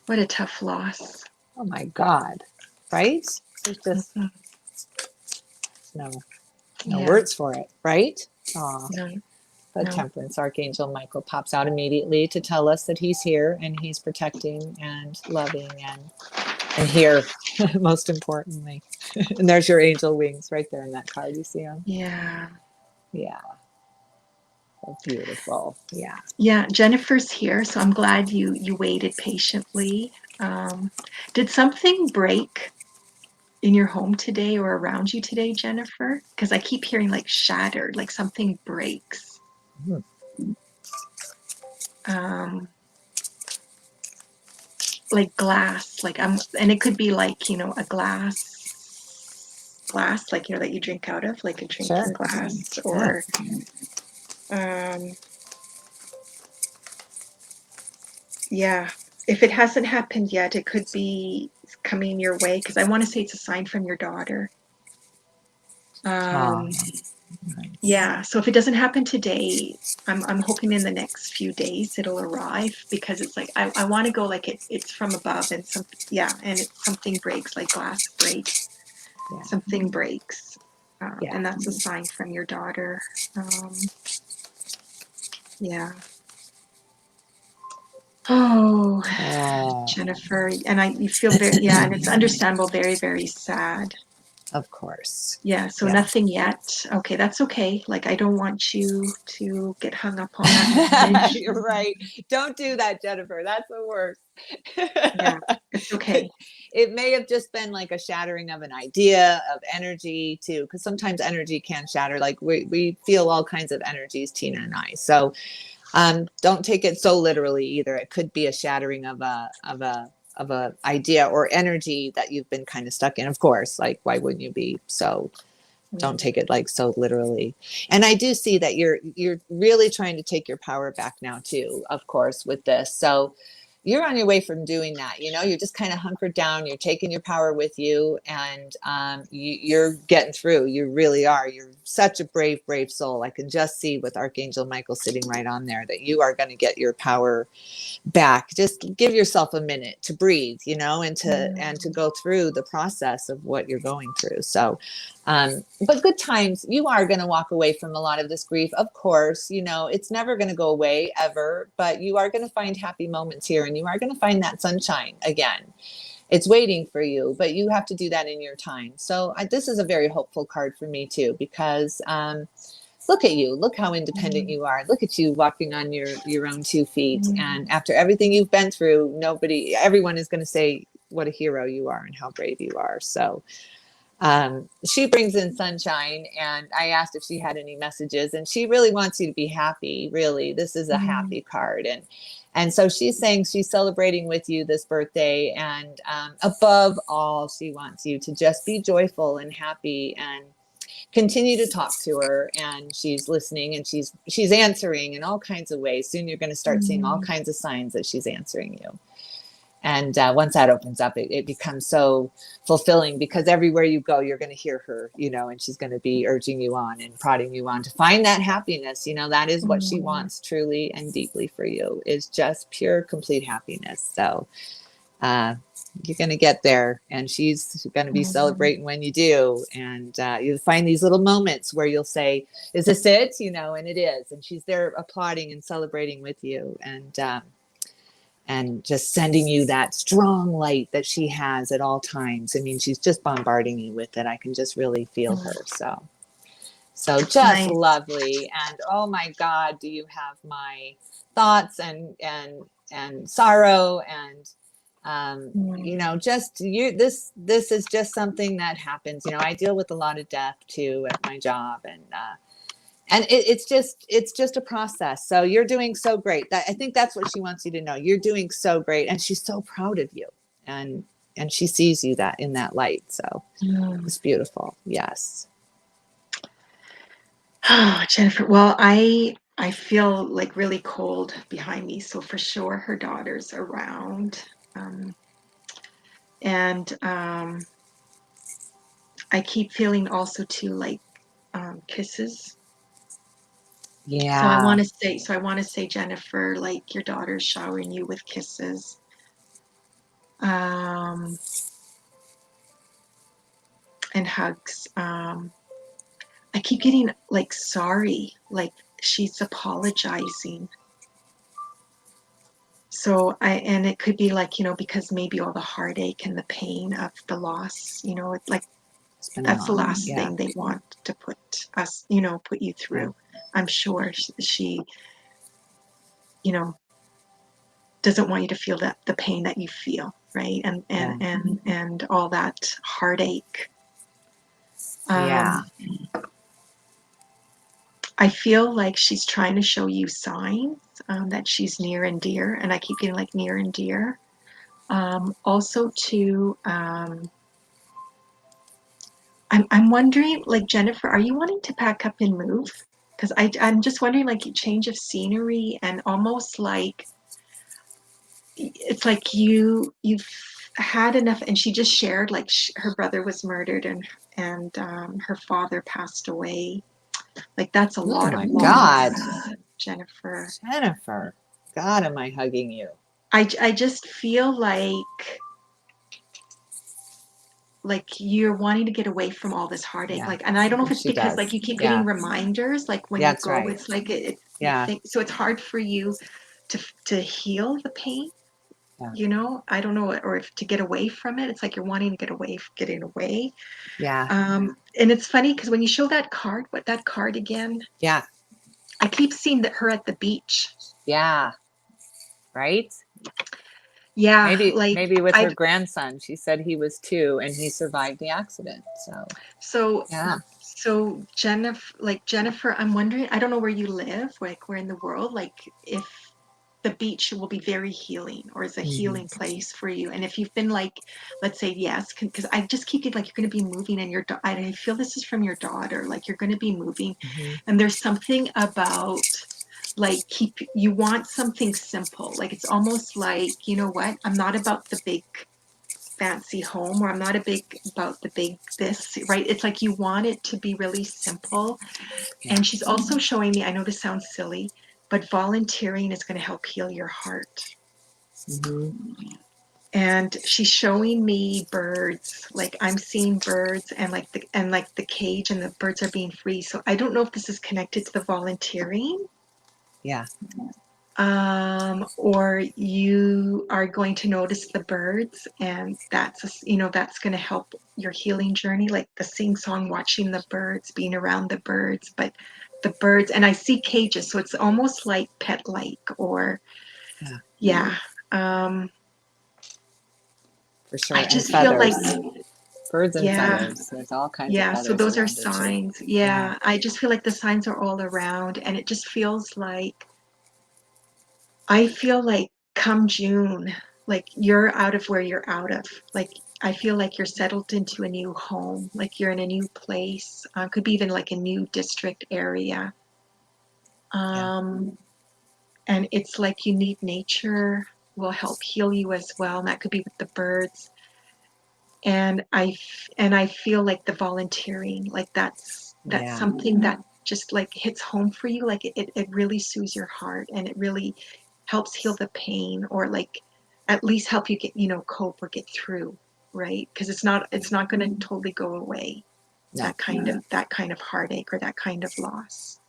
What a tough loss. Oh my God. Right? There's just Mhm. no Yeah. words for it, right? Aw. No, But no. Temperance Archangel Michael pops out immediately to tell us that he's here and he's protecting and loving and here, most importantly. And there's your angel wings right there in that card. You see them? Yeah. Yeah. So beautiful. Yeah. Yeah. Jennifer's here, so I'm glad you waited patiently. Did something break in your home today or around you today, Jennifer? Because I keep hearing like shattered, like something breaks. Hmm. Like glass, and it could be like, a glass, like, that you drink out of, like a drinking Sure. glass, Yeah. or, um, yeah. If it hasn't happened yet, it could be coming your way, because I want to say it's a sign from your daughter. Oh, Yeah, so if it doesn't happen today, I'm hoping in the next few days it'll arrive, because it's like I want to go like it's from above, and something breaks, like glass breaks, yeah. something breaks, Yeah. and that's a sign from your daughter. Yeah. Oh, Oh, Jennifer, and you feel very, yeah, and it's understandable, very, very sad. of course. Yeah, so Yeah. nothing yet. Okay, that's okay. Like, I don't want you to get hung up on that message. You're right. Don't do that, Jennifer. That's the worst. Yeah, it's okay. It may have just been like a shattering of an idea of energy too, because sometimes energy can shatter. Like we feel all kinds of energies, Tina and I. So don't take it so literally either. It could be a shattering of a idea or energy that you've been kind of stuck in. Of course, like why wouldn't you be? So don't take it like so literally. And I do see that you're really trying to take your power back now too, of course, with this. So you're on your way from doing that. You're just kind of hunkered down, you're taking your power with you, and you're getting through. You really are. You're such a brave soul. I can just see with Archangel Michael sitting right on there that you are going to get your power back. Just give yourself a minute to breathe, and to go through the process of what you're going through. So but good times, you are going to walk away from a lot of this grief, of course. It's never going to go away ever, but you are going to find happy moments here, and you are going to find that sunshine again. It's waiting for you, but you have to do that in your time. So this is a very hopeful card for me too, because look at you. Look how independent you are. Look at you walking on your own 2 feet. And after everything you've been through, everyone is going to say what a hero you are and how brave you are. So she brings in sunshine, and I asked if she had any messages, and she really wants you to be happy. Really, this is a happy card. And so she's saying she's celebrating with you this birthday, and above all, she wants you to just be joyful and happy, and continue to talk to her, and she's listening, and she's answering in all kinds of ways. Soon you're going to start seeing all kinds of signs that she's answering you. And once that opens up, it becomes so fulfilling, because everywhere you go, you're going to hear her, and she's going to be urging you on and prodding you on to find that happiness. That is what she wants truly and deeply for you, is just pure, complete happiness. So you're going to get there, and she's going to be Mm. celebrating when you do. And you'll find these little moments where you'll say, is this it? And it is. And she's there applauding and celebrating with you. And just sending you that strong light that she has at all times. I mean, she's just bombarding you with it. I can just really feel her. So just Nice. lovely. And oh my God, do you have my thoughts and sorrow and just you this is just something that happens. I deal with a lot of death too at my job, and it's just a process. So you're doing so great. I think that's what she wants you to know. You're doing so great, and she's so proud of you, and she sees you that in that light. So it's beautiful. Yes. Oh, Jennifer. Well, I feel like really cold behind me, so for sure her daughter's around. And I keep feeling also too like kisses. So I Yeah. want to say, Jennifer, like your daughter's showering you with kisses. And hugs. I keep getting like sorry, like she's apologizing. So and it could be like, because maybe all the heartache and the pain of the loss, it's like It's been a that's the lot. last Yeah. thing they want to put put you Yeah. through. I'm sure she, you know, doesn't want you to feel that the pain that you feel, right? And all that heartache. Yeah. I feel like she's trying to show you signs that she's near and dear, and I keep getting like near and dear. Also, too, I'm wondering, like Jennifer, are you wanting to pack up and move? Because I'm just wondering, like change of scenery and almost like it's like you've had enough. And she just shared like her brother was murdered and her father passed away. Like that's a Oh lot of my God. loss, Jennifer. Jennifer. God, am I hugging you? I just feel like you're wanting to get away from all this heartache. Yeah. Like, and I don't know if it's She because like does. you keep getting Yeah. reminders, like when you That's go, right. it's like you Yeah. think so it's hard for you to heal the pain. Yeah. I don't know, or if to get away from it. It's like you're wanting to getting away. Yeah. And it's funny because when you show that card, what that card again? Yeah. I keep seeing her at the beach. Yeah. Right? Yeah, like Maybe with her I grandson. She said he was 2 and he survived the accident. so Yeah. Jennifer, I'm wondering, I don't know where you live, like where in the world, like if the beach will be very healing or is a healing place for you. And if you've been like, let's say yes, because I just keep getting like you're going to be moving and I feel this is from your daughter, like you're going to be moving. And there's something about like you want something simple. Like it's almost like, you know what? I'm not about the big fancy home, or I'm not about the big this, right? It's like you want it to be really simple. Yeah. And she's also showing me, I know this sounds silly, but volunteering is going to help heal your heart. And she's showing me birds, like I'm seeing birds and like the cage and the birds are being free. So I don't know if this is connected to the volunteering, Yeah. or you are going to notice the birds, and that's going to help your healing journey, like the sing song, watching the birds, being around the birds. But the birds, and I see cages, so it's almost like pet like, or Yeah. um, For sure. I And just feel like, feathers. Birds and yeah, feathers. There's all kinds of yeah, so feathers those are around it too. signs. Yeah. Yeah, I just feel like the signs are all around, and it just feels like I feel like come June, like you're out of where you're out of. Like I feel like you're settled into a new home, like you're in a new place. Could be even like a new district area. Yeah. Um, and it's like you need nature will help heal you as well. And that could be with the birds. And I feel like the volunteering, like that's Yeah. something that just like hits home for you. Like it really soothes your heart, and it really helps heal the pain, or like, and I feel like the volunteering, like that's something that just like hits home for you. Like it really soothes your heart, and it really helps heal the pain, or like, and I feel like the volunteering, like that's something that just like hits home for you. Like it really helps heal the pain, or like, and at least help you get, cope or get through, right? Because it's not going to totally go away. No, That kind of heartache or that kind of loss.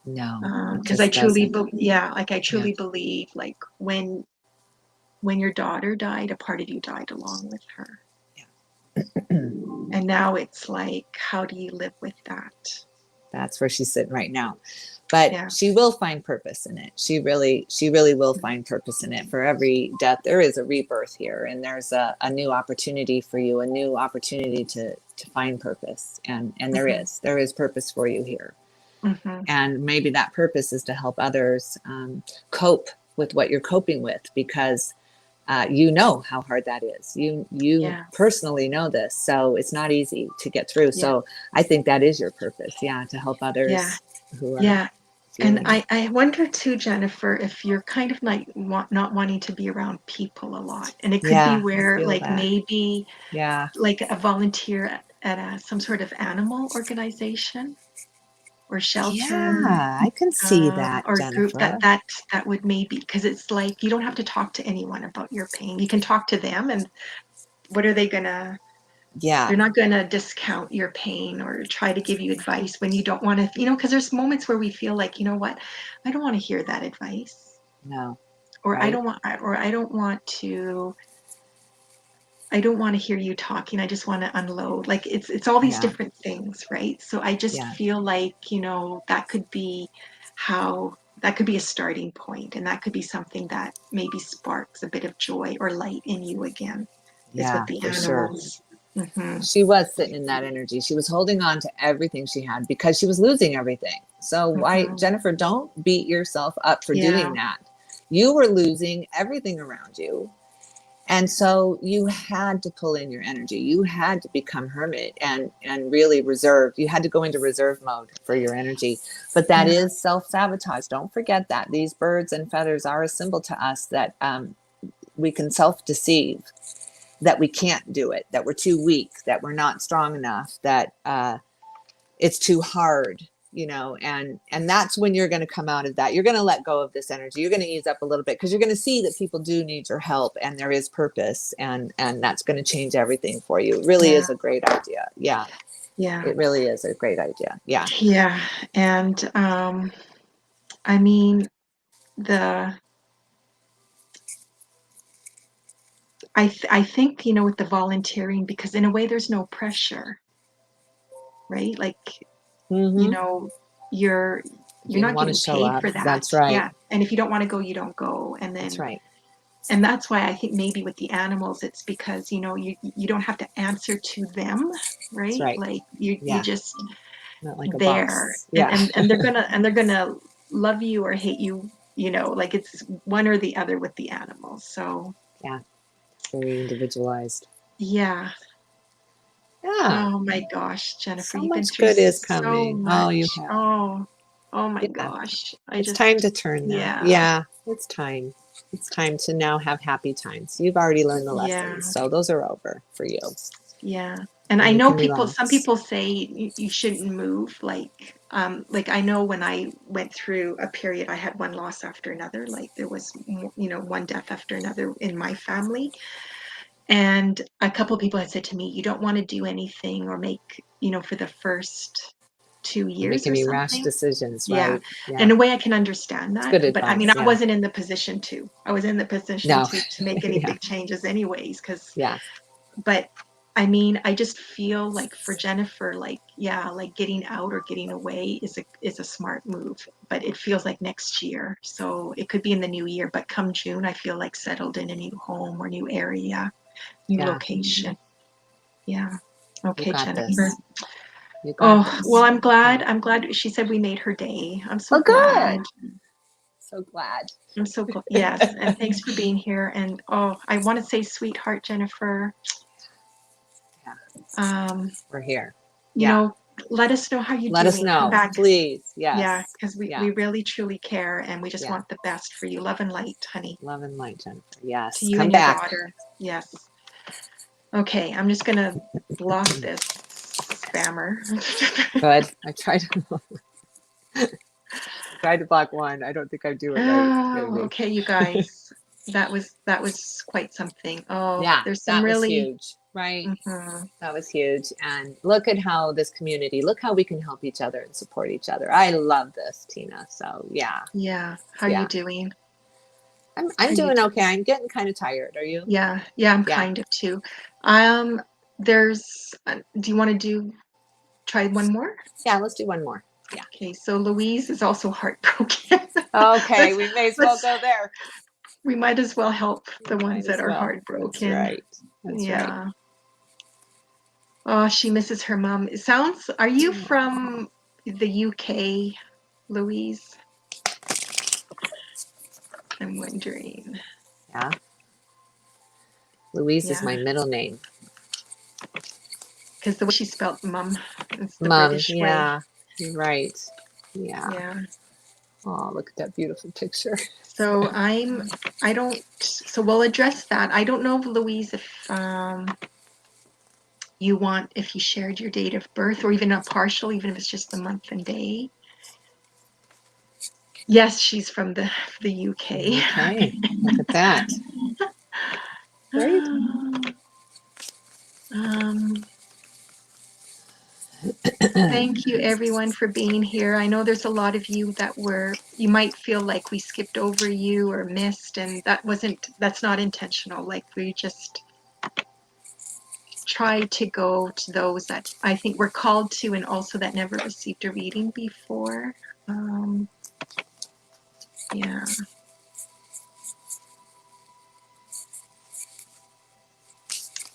no, it Because I just truly, doesn't. I Yeah. truly believe, like when your daughter died, a part of you died along with her. And now it's like, how do you live with that? That's where she's sitting right now. But Yeah. she will find purpose in it. She really will find purpose in it. For every death, there is a rebirth here, and there's a new opportunity for you, a new opportunity to find purpose. And there is purpose for you here. Mm-hmm. And maybe that purpose is to help others cope with what you're coping with, because you know how hard that is. You personally know this, so it's not easy to get through. Yeah. So I think that is your purpose, to help others who are And feeling. I wonder too, Jennifer, if you're kind of like not wanting to be around people a lot, and it could be I where feel like that. maybe Yeah. like a volunteer at some sort of animal organization or shelter. Yeah, I can see that, Or group Jennifer. that would maybe, because it's like you don't have to talk to anyone about your pain. You can talk to them, and what are they gonna? Yeah. They're not gonna discount your pain or try to give you advice when you don't want to. Because there's moments where we feel like, you know what, I don't want to hear that advice, No. or Right? I don't want to hear you talking. I just want to unload. Like it's all these Yeah. different things, right? So I just feel like, that could be a starting point, and that could be something that maybe sparks a bit of joy or light in you again, is with Yeah, the for sure. animals. Mm-hmm. She was sitting in that energy. She was holding on to everything she had because she was losing everything. So why, Mm-hmm. Jennifer, don't beat yourself up for Yeah. doing that. You were losing everything around you. And so you had to pull in your energy. You had to become hermit and really reserve. You had to go into reserve mode for your energy. But that is self-sabotage. Don't forget that. These birds and feathers are a symbol to us that we can self-deceive, that we can't do it, that we're too weak, that we're not strong enough, that it's too hard, and that's when you're going to come out of that. You're going to let go of this energy. You're going to ease up a little bit, because you're going to see that people do need your help, and there is purpose, and that's going to change everything for you. It really is a great idea. Yeah. It really is a great idea. Yeah. Yeah. And I mean, I think, with the volunteering, because in a way there's no pressure, right? Like, you're You not want to getting show paid up. for that. That's right. Yeah. And if you don't want to go, you don't go. And then That's right. and that's why I think maybe with the animals, it's because, you don't have to answer to them, right? That's right. Like you just not like a there. boss. Yeah. And they're gonna love you or hate you, like it's one or the other with the animals. So Yeah. Very individualized. yeah. Yeah. Oh my gosh, Jennifer, So you've been much through good is so coming. Oh, you much. have. Oh my Yeah. gosh. It's time to turn that. Yeah. Yeah. It's time. It's time to now have happy times. You've already learned the lessons. So those are over for you. Yeah. And I you know can relax. some people say you shouldn't move. Like I know when I went through a period, I had one loss after another. Like there was, one death after another in my family. And a couple of people had said to me, you don't want to do anything or make, for the first 2 years Making or me rash something. decisions, Yeah. right? Yeah. In a way, I can understand It's that. good But I mean, advice. I Yeah. wasn't in the position to. I was in the position No. to make any Yeah. big changes anyways, because Yeah. but I mean, I just feel like for Jennifer, like, like getting out or getting away is a smart move, but it feels like next year. So it could be in the new year, but come June, I feel like settled in a new home or new area, new location. Yeah. Okay, You got Jennifer. this. You got this. Well, I'm glad. She said we made her day. I'm so glad. Good. So glad. I'm so glad. Yes. And thanks for being here. And I want to say, sweetheart, Jennifer. Yeah. We're here. Let us know how you're Let doing. us know, Come back. please. Yes. Yeah, because we really truly care, and we just want the best for you. Love and light, honey. Love and light, Jennifer. Yes. To you Come and back. your daughter. Yes. Okay, I'm just gonna block this spammer. Good. I tried to block one. I don't think I do it right. Oh, okay, you guys. that was quite something. Oh, Yeah, there's some that was really. huge, right? Mhm. That was huge. And look at how this community, look how we can help each other and support each other. I love this, Tina. So yeah, Yeah. How you yeah. doing? I'm Are you? doing okay. I'm getting kind of tired. Are you? Yeah. Yeah. I'm Yeah. kind of too. There's. Do you want to try one more? Yeah, let's do one more. Yeah. Okay. So Louise is also heartbroken. Okay, let's we may as well let's go there. we might as well help the ones Might that as are well. That's heartbroken. right. That's right. Yeah. Oh, she misses her mom. It sounds. Are you from the UK, Louise? I'm wondering. Yeah. Louise is Yeah, my middle name. because the way she spelled mum is the Mom. British way. Yeah. You're right. Yeah. Yeah. Oh, look at that beautiful picture. So I don't. So we'll address that. I don't know, Louise, if you want, if you shared your date of birth or even a partial, even if it's just the month and day. Yes, she's from the UK. Okay. Look at that. Great. Um, Thank you everyone for being here. I know there's a lot of you that you might feel like we skipped over you or missed, and that's not intentional. Like we just try to go to those that I think we're called to and also that never received a reading before. Yeah.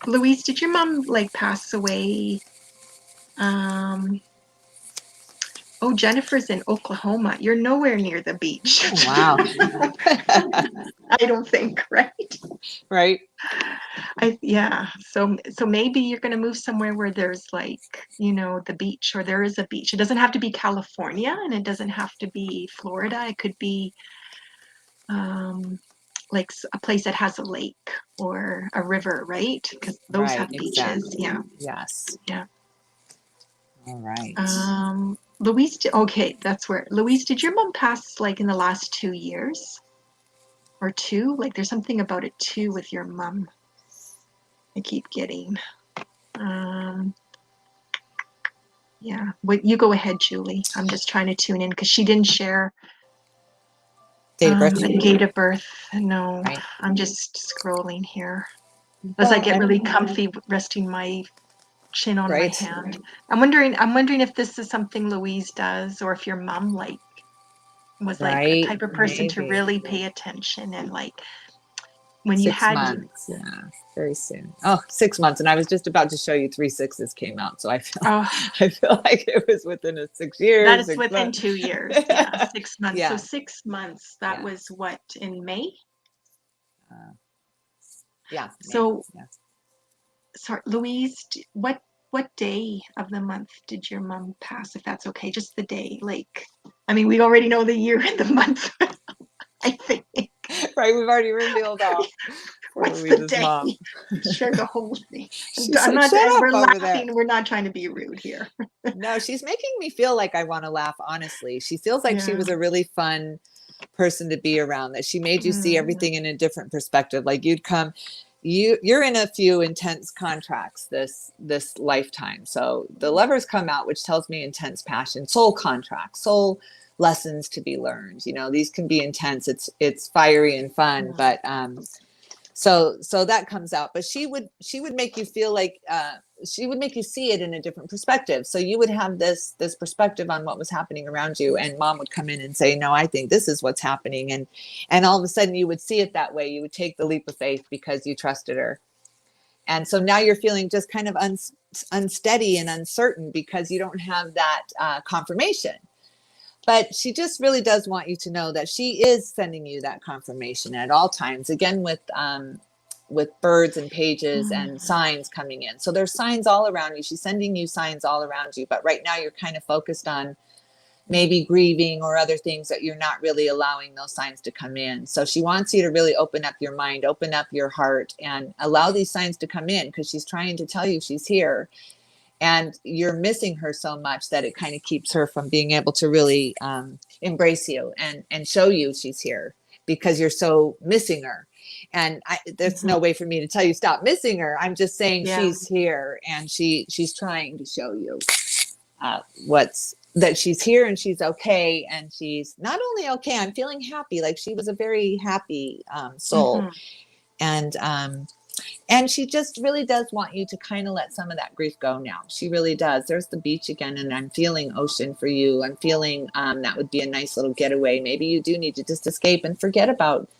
Louise, did your mom like pass away? Oh, Jennifer's in Oklahoma. You're nowhere near the beach. Oh, wow. I don't think, right? Right. Yeah. So maybe you're gonna move somewhere where there's like, the beach, or there is a beach. It doesn't have to be California and it doesn't have to be Florida. It could be like a place that has a lake or a river, right? Because those Right. have beaches. Exactly. Yeah. Yes. Yeah. All right. Louise, okay, that's where Louise, did your mom pass like in the last 2 years? Or two? Like there's something about it too with your mom. I keep getting. Yeah, you go ahead, Julie. I'm just trying to tune in because she didn't share Date of birth. the date of birth. No, Right. I'm just scrolling here as I Well, get really comfy resting my chin on my right. hand. I'm wondering if this is something Louise does, or if your mom was like a Right. type of person to Maybe. really pay attention, and like when you 6 had. months. Yeah. Very soon. Oh, 6 months. And I was just about to show you 3 sixes came out. So I feel Oh, I feel like it was within a 6 years, that is 6 within months. 2 years. Yeah, 6 months. So Yeah. 6 months. That Yeah. was what, in May? Yeah. So, Yeah. sorry, Louise, what day of the month did your mom pass? If that's okay, just the day. Like, I mean, we already know the year and the month. I think. Right. We've already revealed all for What's the Louise's day? mom. Share the whole thing. She's I'm like, not. shut up We're over there. laughing. We're not trying to be rude here. No, she's making me feel like I want to laugh, honestly. She feels like she Yeah. was a really fun person to be around, that she made you see Mm. everything in a different perspective. Like you're in a few intense contracts this lifetime. So the lovers come out, which tells me intense passion, soul contracts, soul lessons to be learned. These can be intense. It's fiery and fun, but so that comes out. But she would make you feel like she would make you see it in a different perspective. So you would have this perspective on what was happening around you, and mom would come in and say, no, I think this is what's happening. And all of a sudden you would see it that way. You would take the leap of faith because you trusted her. And so now you're feeling just kind of unsteady and uncertain because you don't have that confirmation. But she just really does want you to know that she is sending you that confirmation at all times. Again, with birds and pages and signs coming in. So there's signs all around you. She's sending you signs all around you. But right now you're kind of focused on maybe grieving or other things that you're not really allowing those signs to come in. So she wants you to really open up your mind, open up your heart, and allow these signs to come in, because she's trying to tell you she's here. And you're missing her so much that it kind of keeps her from being able to really embrace you and show you she's here, because you're so missing her. And there's no way for me to tell you stop missing her. I'm just saying Yeah. she's here, and she's trying to show you that she's here and she's okay. And she's not only okay, I'm feeling happy. Like she was a very happy soul. And she just really does want you to kind of let some of that grief go now. She really does. There's the beach again, and I'm feeling ocean for you. I'm feeling that would be a nice little getaway. Maybe you do need to just escape and forget about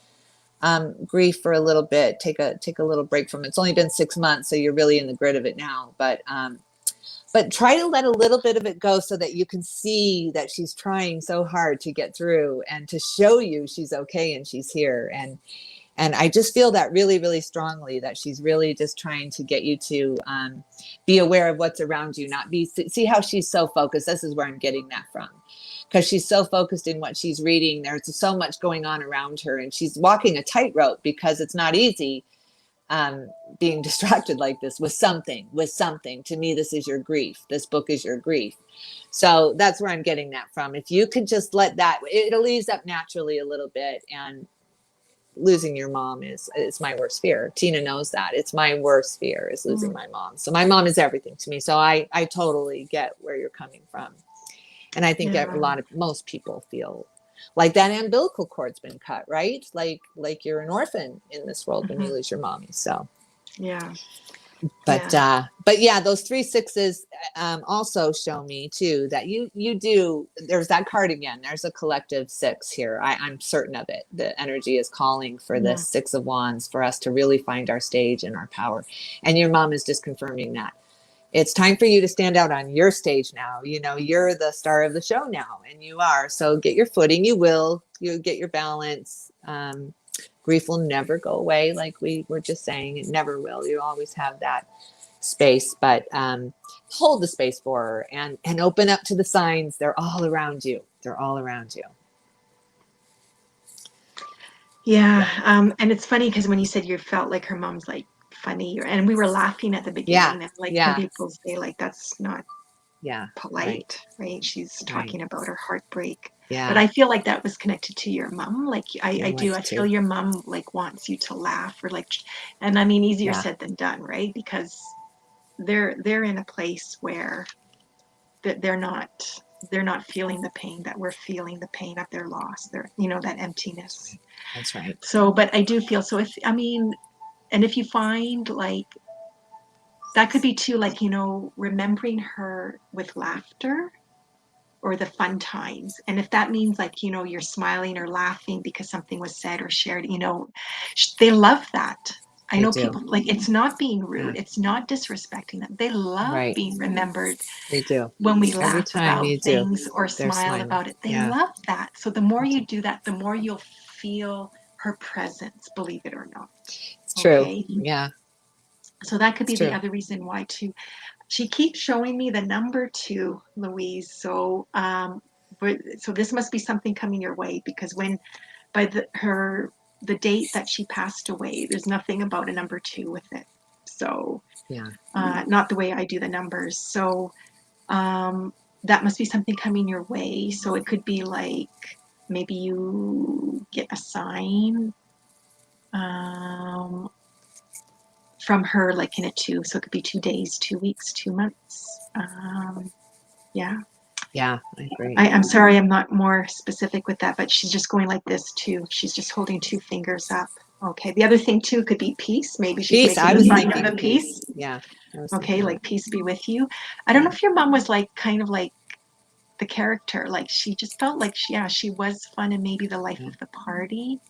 grief for a little bit. Take a little break from it. It's only been 6 months, so you're really in the grit of it now. But try to let a little bit of it go so that you can see that she's trying so hard to get through and to show you she's okay and she's here. And I just feel that really, really strongly, that she's really just trying to get you to be aware of what's around you, see how she's so focused. This is where I'm getting that from, because she's so focused in what she's reading. There's so much going on around her, and she's walking a tightrope because it's not easy being distracted like this with something. To me, this is your grief. This book is your grief. So that's where I'm getting that from. If you could just let that, it'll ease up naturally a little bit. And losing your mom is my worst fear. Tina knows that. It's my worst fear is losing my mom. So my mom is everything to me. So I totally get where you're coming from. And I think most people feel like that umbilical cord's been cut, right? Like you're an orphan in this world when you lose your mommy. So yeah. But yeah, those 3 6s also show me too that you do. There's that card again. There's a collective 6 here. I'm certain of it. The energy is calling for the 6 of Wands for us to really find our stage and our power. And your mom is just confirming that. It's time for you to stand out on your stage now. You know, you're the star of the show now, and you are. So get your footing. You'll get your balance. Grief will never go away, like we were just saying. It never will. You always have that space, but hold the space for her and open up to the signs. They're all around you. Yeah. And it's funny because when you said you felt like her mom's like funny, and we were laughing at the beginning, and like some people say like that's not polite, right? She's talking about her heartbreak. But I feel like that was connected to your mom. Like I feel your mom like wants you to laugh, or like, and I mean, easier said than done, right? Because they're in a place where they're not feeling the pain that we're feeling, the pain of their loss, that emptiness. That's right. So, but I do feel, so and if you find like, that could be too, like, remembering her with laughter or the fun times. And if that means like, you're smiling or laughing because something was said or shared, they love that. I know people, like, it's not being rude. It's not disrespecting them. They love being remembered. They do. When we laugh about things or smile about it, they love that. So the more you do that, the more you'll feel her presence, believe it or not. It's true. Yeah. So that could be the other reason why too. She keeps showing me the number 2, Louise. So so this must be something coming your way, because by the date that she passed away, there's nothing about a number 2 with it. So not the way I do the numbers. So that must be something coming your way. So it could be like maybe you get a sign from her, like in a 2. So it could be 2 days, 2 weeks, 2 months. Yeah, I agree. I'm sorry I'm not more specific with that, but she's just going like this too. She's just holding 2 fingers up. Okay. The other thing too could be peace. Maybe she's making the sign of a peace. Yeah. Okay, like peace be with you. I don't know if your mom was like kind of like the character, like she just felt like she was fun and maybe the life of the party.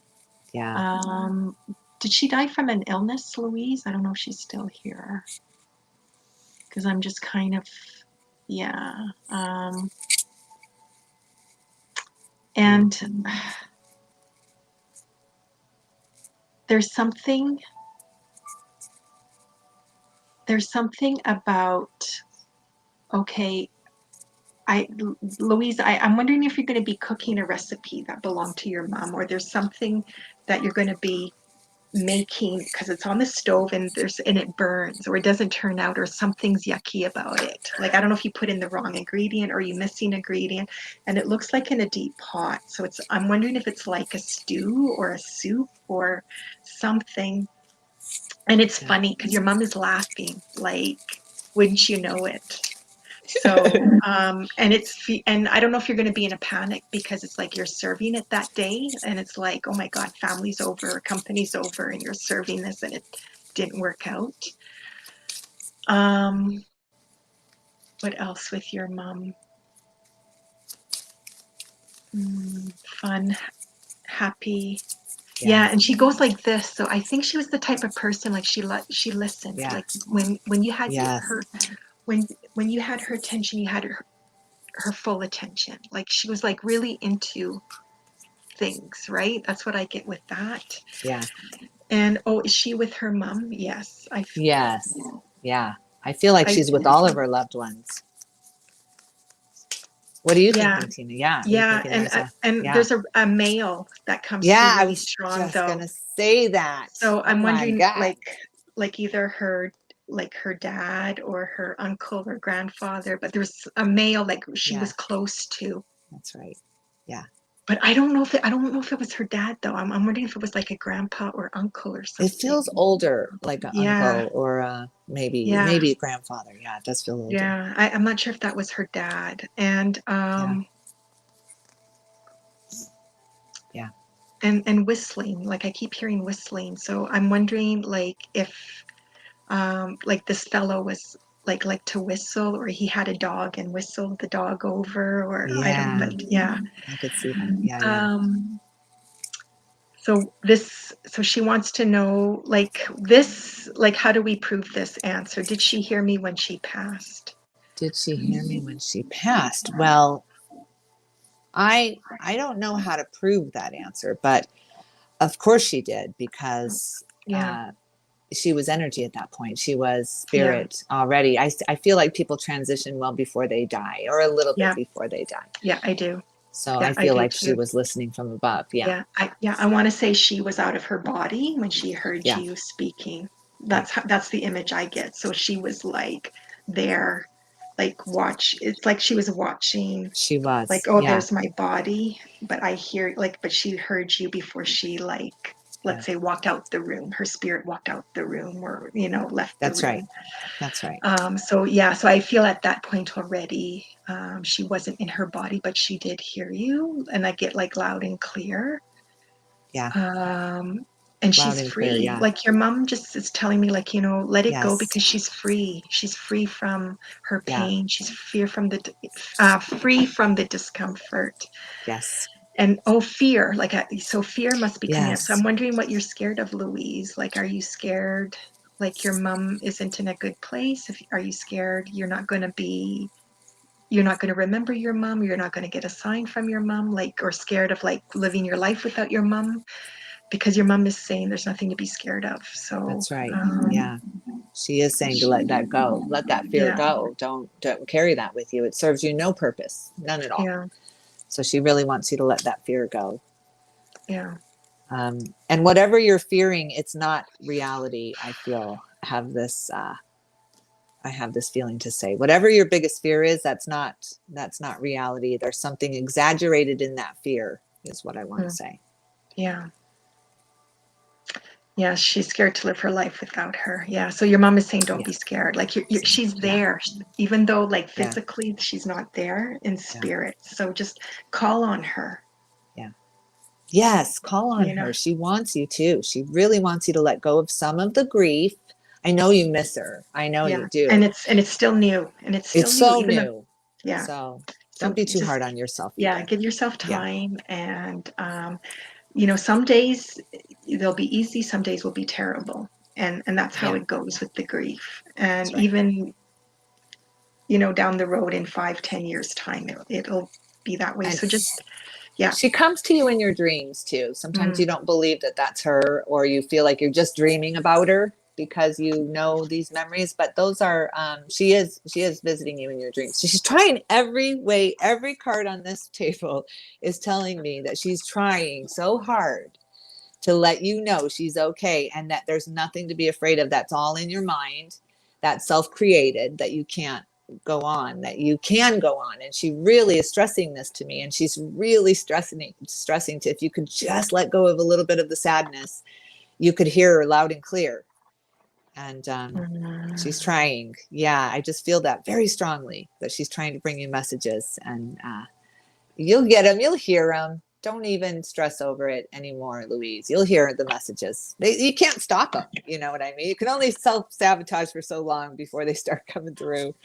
Did she die from an illness, Louise? I don't know if she's still here, because I'm just kind of and there's something about, okay, Louise, I'm wondering if you're going to be cooking a recipe that belonged to your mom, or there's something that you're going to be making, because it's on the stove and it burns, or it doesn't turn out, or something's yucky about it. Like, I don't know if you put in the wrong ingredient or you missing ingredient, and it looks like in a deep pot. So I'm wondering if it's like a stew or a soup or something. And it's funny because your mom is laughing, like, wouldn't you know it? So, and I don't know if you're going to be in a panic because it's like you're serving it that day, and it's like, oh my God, family's over, company's over, and you're serving this, and it didn't work out. What else with your mom? Fun, happy. Yeah, and she goes like this. So I think she was the type of person, like she listened. Yeah. Like when you had Yes. her when you had her attention, you had her full attention. Like she was like really into things, right? That's what I get with that. Yeah. And oh, is she with her mom? Yes. Yes. Yeah. I feel like she's with all of her loved ones. What are you thinking, Tina? Yeah. Yeah, and there's a male that comes through I really was strong just though. gonna say that. So I'm wondering, God. like either her dad or her uncle or grandfather, but there's a male like she was close to. That's right. Yeah. But I don't know if it was her dad though. I'm wondering if it was like a grandpa or uncle or something. It feels older, like an uncle or maybe a grandfather. Yeah, it does feel older. Yeah, I'm not sure if that was her dad. And and whistling, like I keep hearing whistling. So I'm wondering like if like this fellow was like to whistle, or he had a dog and whistled the dog over, or I don't know. Yeah. I could see that. Yeah. So she wants to know like this, like how do we prove this answer? Did she hear me when she passed? Did she hear me when she passed? Well, I don't know how to prove that answer, but of course she did, because she was energy at that point. She was spirit already. I feel like people transition well before they die, or a little bit before they die. Yeah, I do. So I feel like she was listening from above. Yeah. I want to say she was out of her body when she heard you speaking. That's the image I get. So she was like there, like it's like she was watching. She was like, oh, there's my body, but I hear but she heard you before she let's say walked out the room. Her spirit walked out the room, or left the room. That's right. So I feel at that point already, she wasn't in her body, but she did hear you, and I get like loud and clear. Yeah. And she's free. Clear, like your mom just is telling me, like, let it go, because she's free. She's free from her pain. She's free from the discomfort. Yes. And fear, so fear must be coming up. So I'm wondering what you're scared of, Louise. Like, are you scared like your mom isn't in a good place? Are you scared you're not going to remember your mom, or you're not going to get a sign from your mom, or scared of like living your life without your mom? Because your mom is saying there's nothing to be scared of. So that's right. She is saying to let that go, let that fear go. Don't carry that with you. It serves you no purpose, none at all. So she really wants you to let that fear go. And whatever you're fearing, it's not reality. I have this feeling to say, whatever your biggest fear is, that's not reality. There's something exaggerated in that fear, is what I want to say. Yeah, she's scared to live her life without her. Yeah, so your mom is saying don't be scared. Like she's there, even though like physically she's not there in spirit. So just call on her. Yes, call on her. She wants you to. She really wants you to let go of some of the grief. I know you miss her. I know you do. And it's still new. And it's so new. Though, So don't be too hard on yourself. Yeah, give yourself time. And some days they'll be easy, some days will be terrible. And that's how it goes with the grief. And even down the road in 5-10 years time, it'll be that way. So just she comes to you in your dreams too. Sometimes you don't believe that that's her, or you feel like you're just dreaming about her because you know these memories, but those are she is visiting you in your dreams. So she's trying every way. Every card on this table is telling me that she's trying so hard to let you know she's okay and that there's nothing to be afraid of. That's all in your mind. That's self-created, that you can't go on, that you can go on. And she really is stressing this to me. And she's really stressing to, if you could just let go of a little bit of the sadness, you could hear her loud and clear. And she's trying. Yeah, I just feel that very strongly, that she's trying to bring you messages. And you'll get them. You'll hear them. Don't even stress over it anymore, Louise. You'll hear the messages. You can't stop them. You know what I mean? You can only self-sabotage for so long before they start coming through.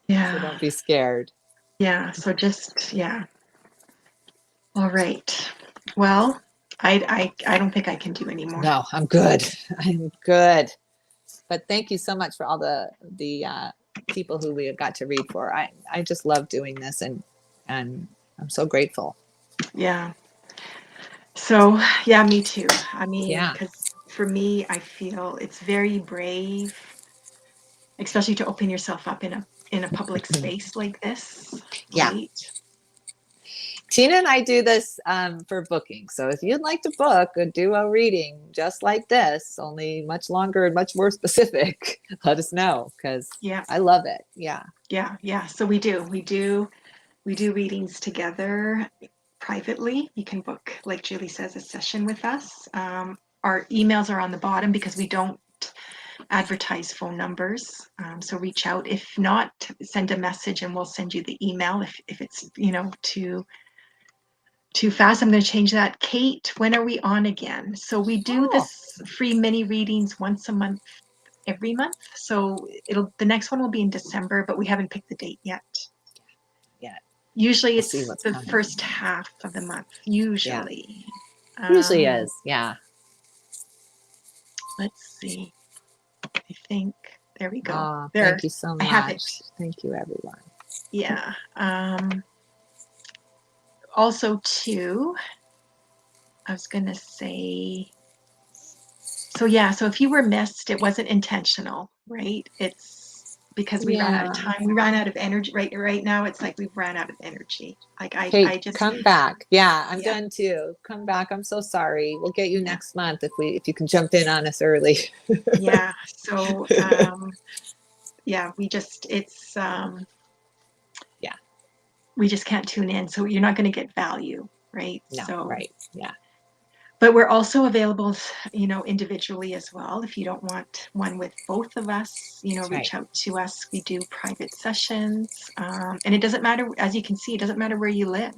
Yeah. So don't be scared. Yeah. So just, yeah. All right. Well, I don't think I can do anymore. No, I'm good. I'm good. But thank you so much for all the people who we got to read for. I just love doing this, and I'm so grateful. Yeah. So, yeah, me too. I mean, Yeah. because for me, I feel it's very brave, especially to open yourself up in a public space like this, Yeah. right? Tina and I do this for booking. So if you'd like to book a duo reading just like this, only much longer and much more specific, let us know, because Yeah. I love it. Yeah. Yeah. Yeah. So we do readings together privately. You can book, like Julie says, a session with us. Our emails are on the bottom because we don't advertise phone numbers. So reach out. If not, send a message and we'll send you the email if it's, too fast. I'm going to change that. Kate, when are we on again? So we do this free mini readings once a month, every month. So the next one will be in December, but we haven't picked the date yet. Usually it's the coming. first half of the month. Usually. Usually is. Yeah. Let's see. I think there we go. Oh, There. thank you so much. I have it. Thank you, everyone. Yeah. Also, too, I was going to say, so yeah, so if you were missed, it wasn't intentional, right? It's because we ran out of time. We ran out of energy. Right now, it's like we've ran out of energy. Like Hey, I just come back. Yeah, I'm Yeah. done too. Come back. I'm so sorry. We'll get you next month if you can jump in on us early. Yeah. So yeah, it's Yeah. we just can't tune in. So you're not going to get value, right? No, So right. Yeah. but we're also available, individually as well. If you don't want one with both of us, reach out to us. We do private sessions. And it doesn't matter, as you can see, it doesn't matter where you live.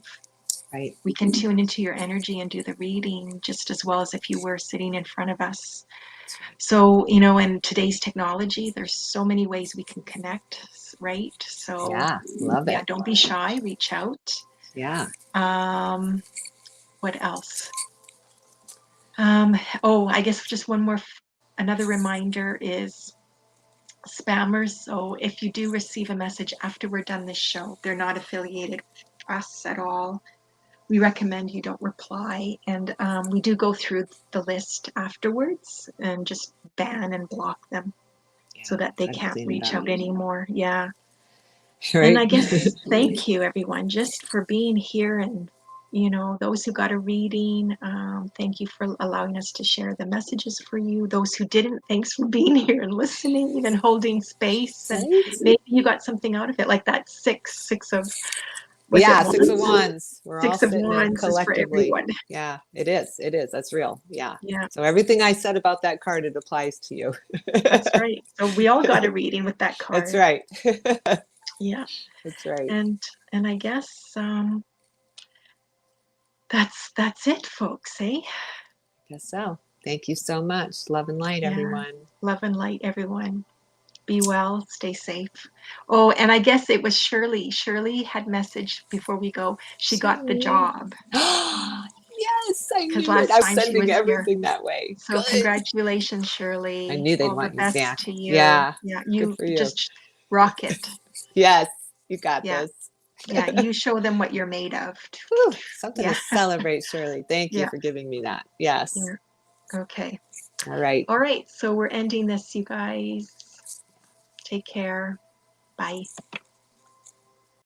Right. We can tune into your energy and do the reading just as well as if you were sitting in front of us. So, in today's technology, there's so many ways we can connect, right? So, Yeah, love it. don't be shy, reach out. Yeah. What else? I guess just another reminder is spammers. So if you do receive a message after we're done this show, they're not affiliated with us at all. We recommend you don't reply. And we do go through the list afterwards and just ban and block them so that they can't reach out anymore. Yeah. Right. And I guess thank you, everyone, just for being here and those who got a reading, thank you for allowing us to share the messages for you. Those who didn't, thanks for being here and listening, even holding space. And maybe you got something out of it, like that six of Six of Wands. We're all Six of sitting in Wands is for collectively. everyone. Yeah, it is. It is. That's real. Yeah. Yeah. So everything I said about that card, it applies to you. That's right. So we all got a reading with that card. That's right. Yeah. That's right. And I guess that's it, folks, eh? Guess so. Thank you so much. Love and light, everyone. Love and light, everyone. Be well, stay safe. Oh, and I guess it was Shirley. Shirley had messaged before we go. She got the job. Yes, I knew last it. I'm time she sending was everything here. that way. So Good. congratulations, Shirley. I knew they'd All want the me best back. to you. Yeah. Yeah. Good for you. Just rock it. Yes, you got this. Yeah, you show them what you're made of. Whew, something to celebrate, Shirley. Thank you for giving me that. Yes. Yeah. Okay. All right. All right. So we're ending this, you guys. Take care. Bye.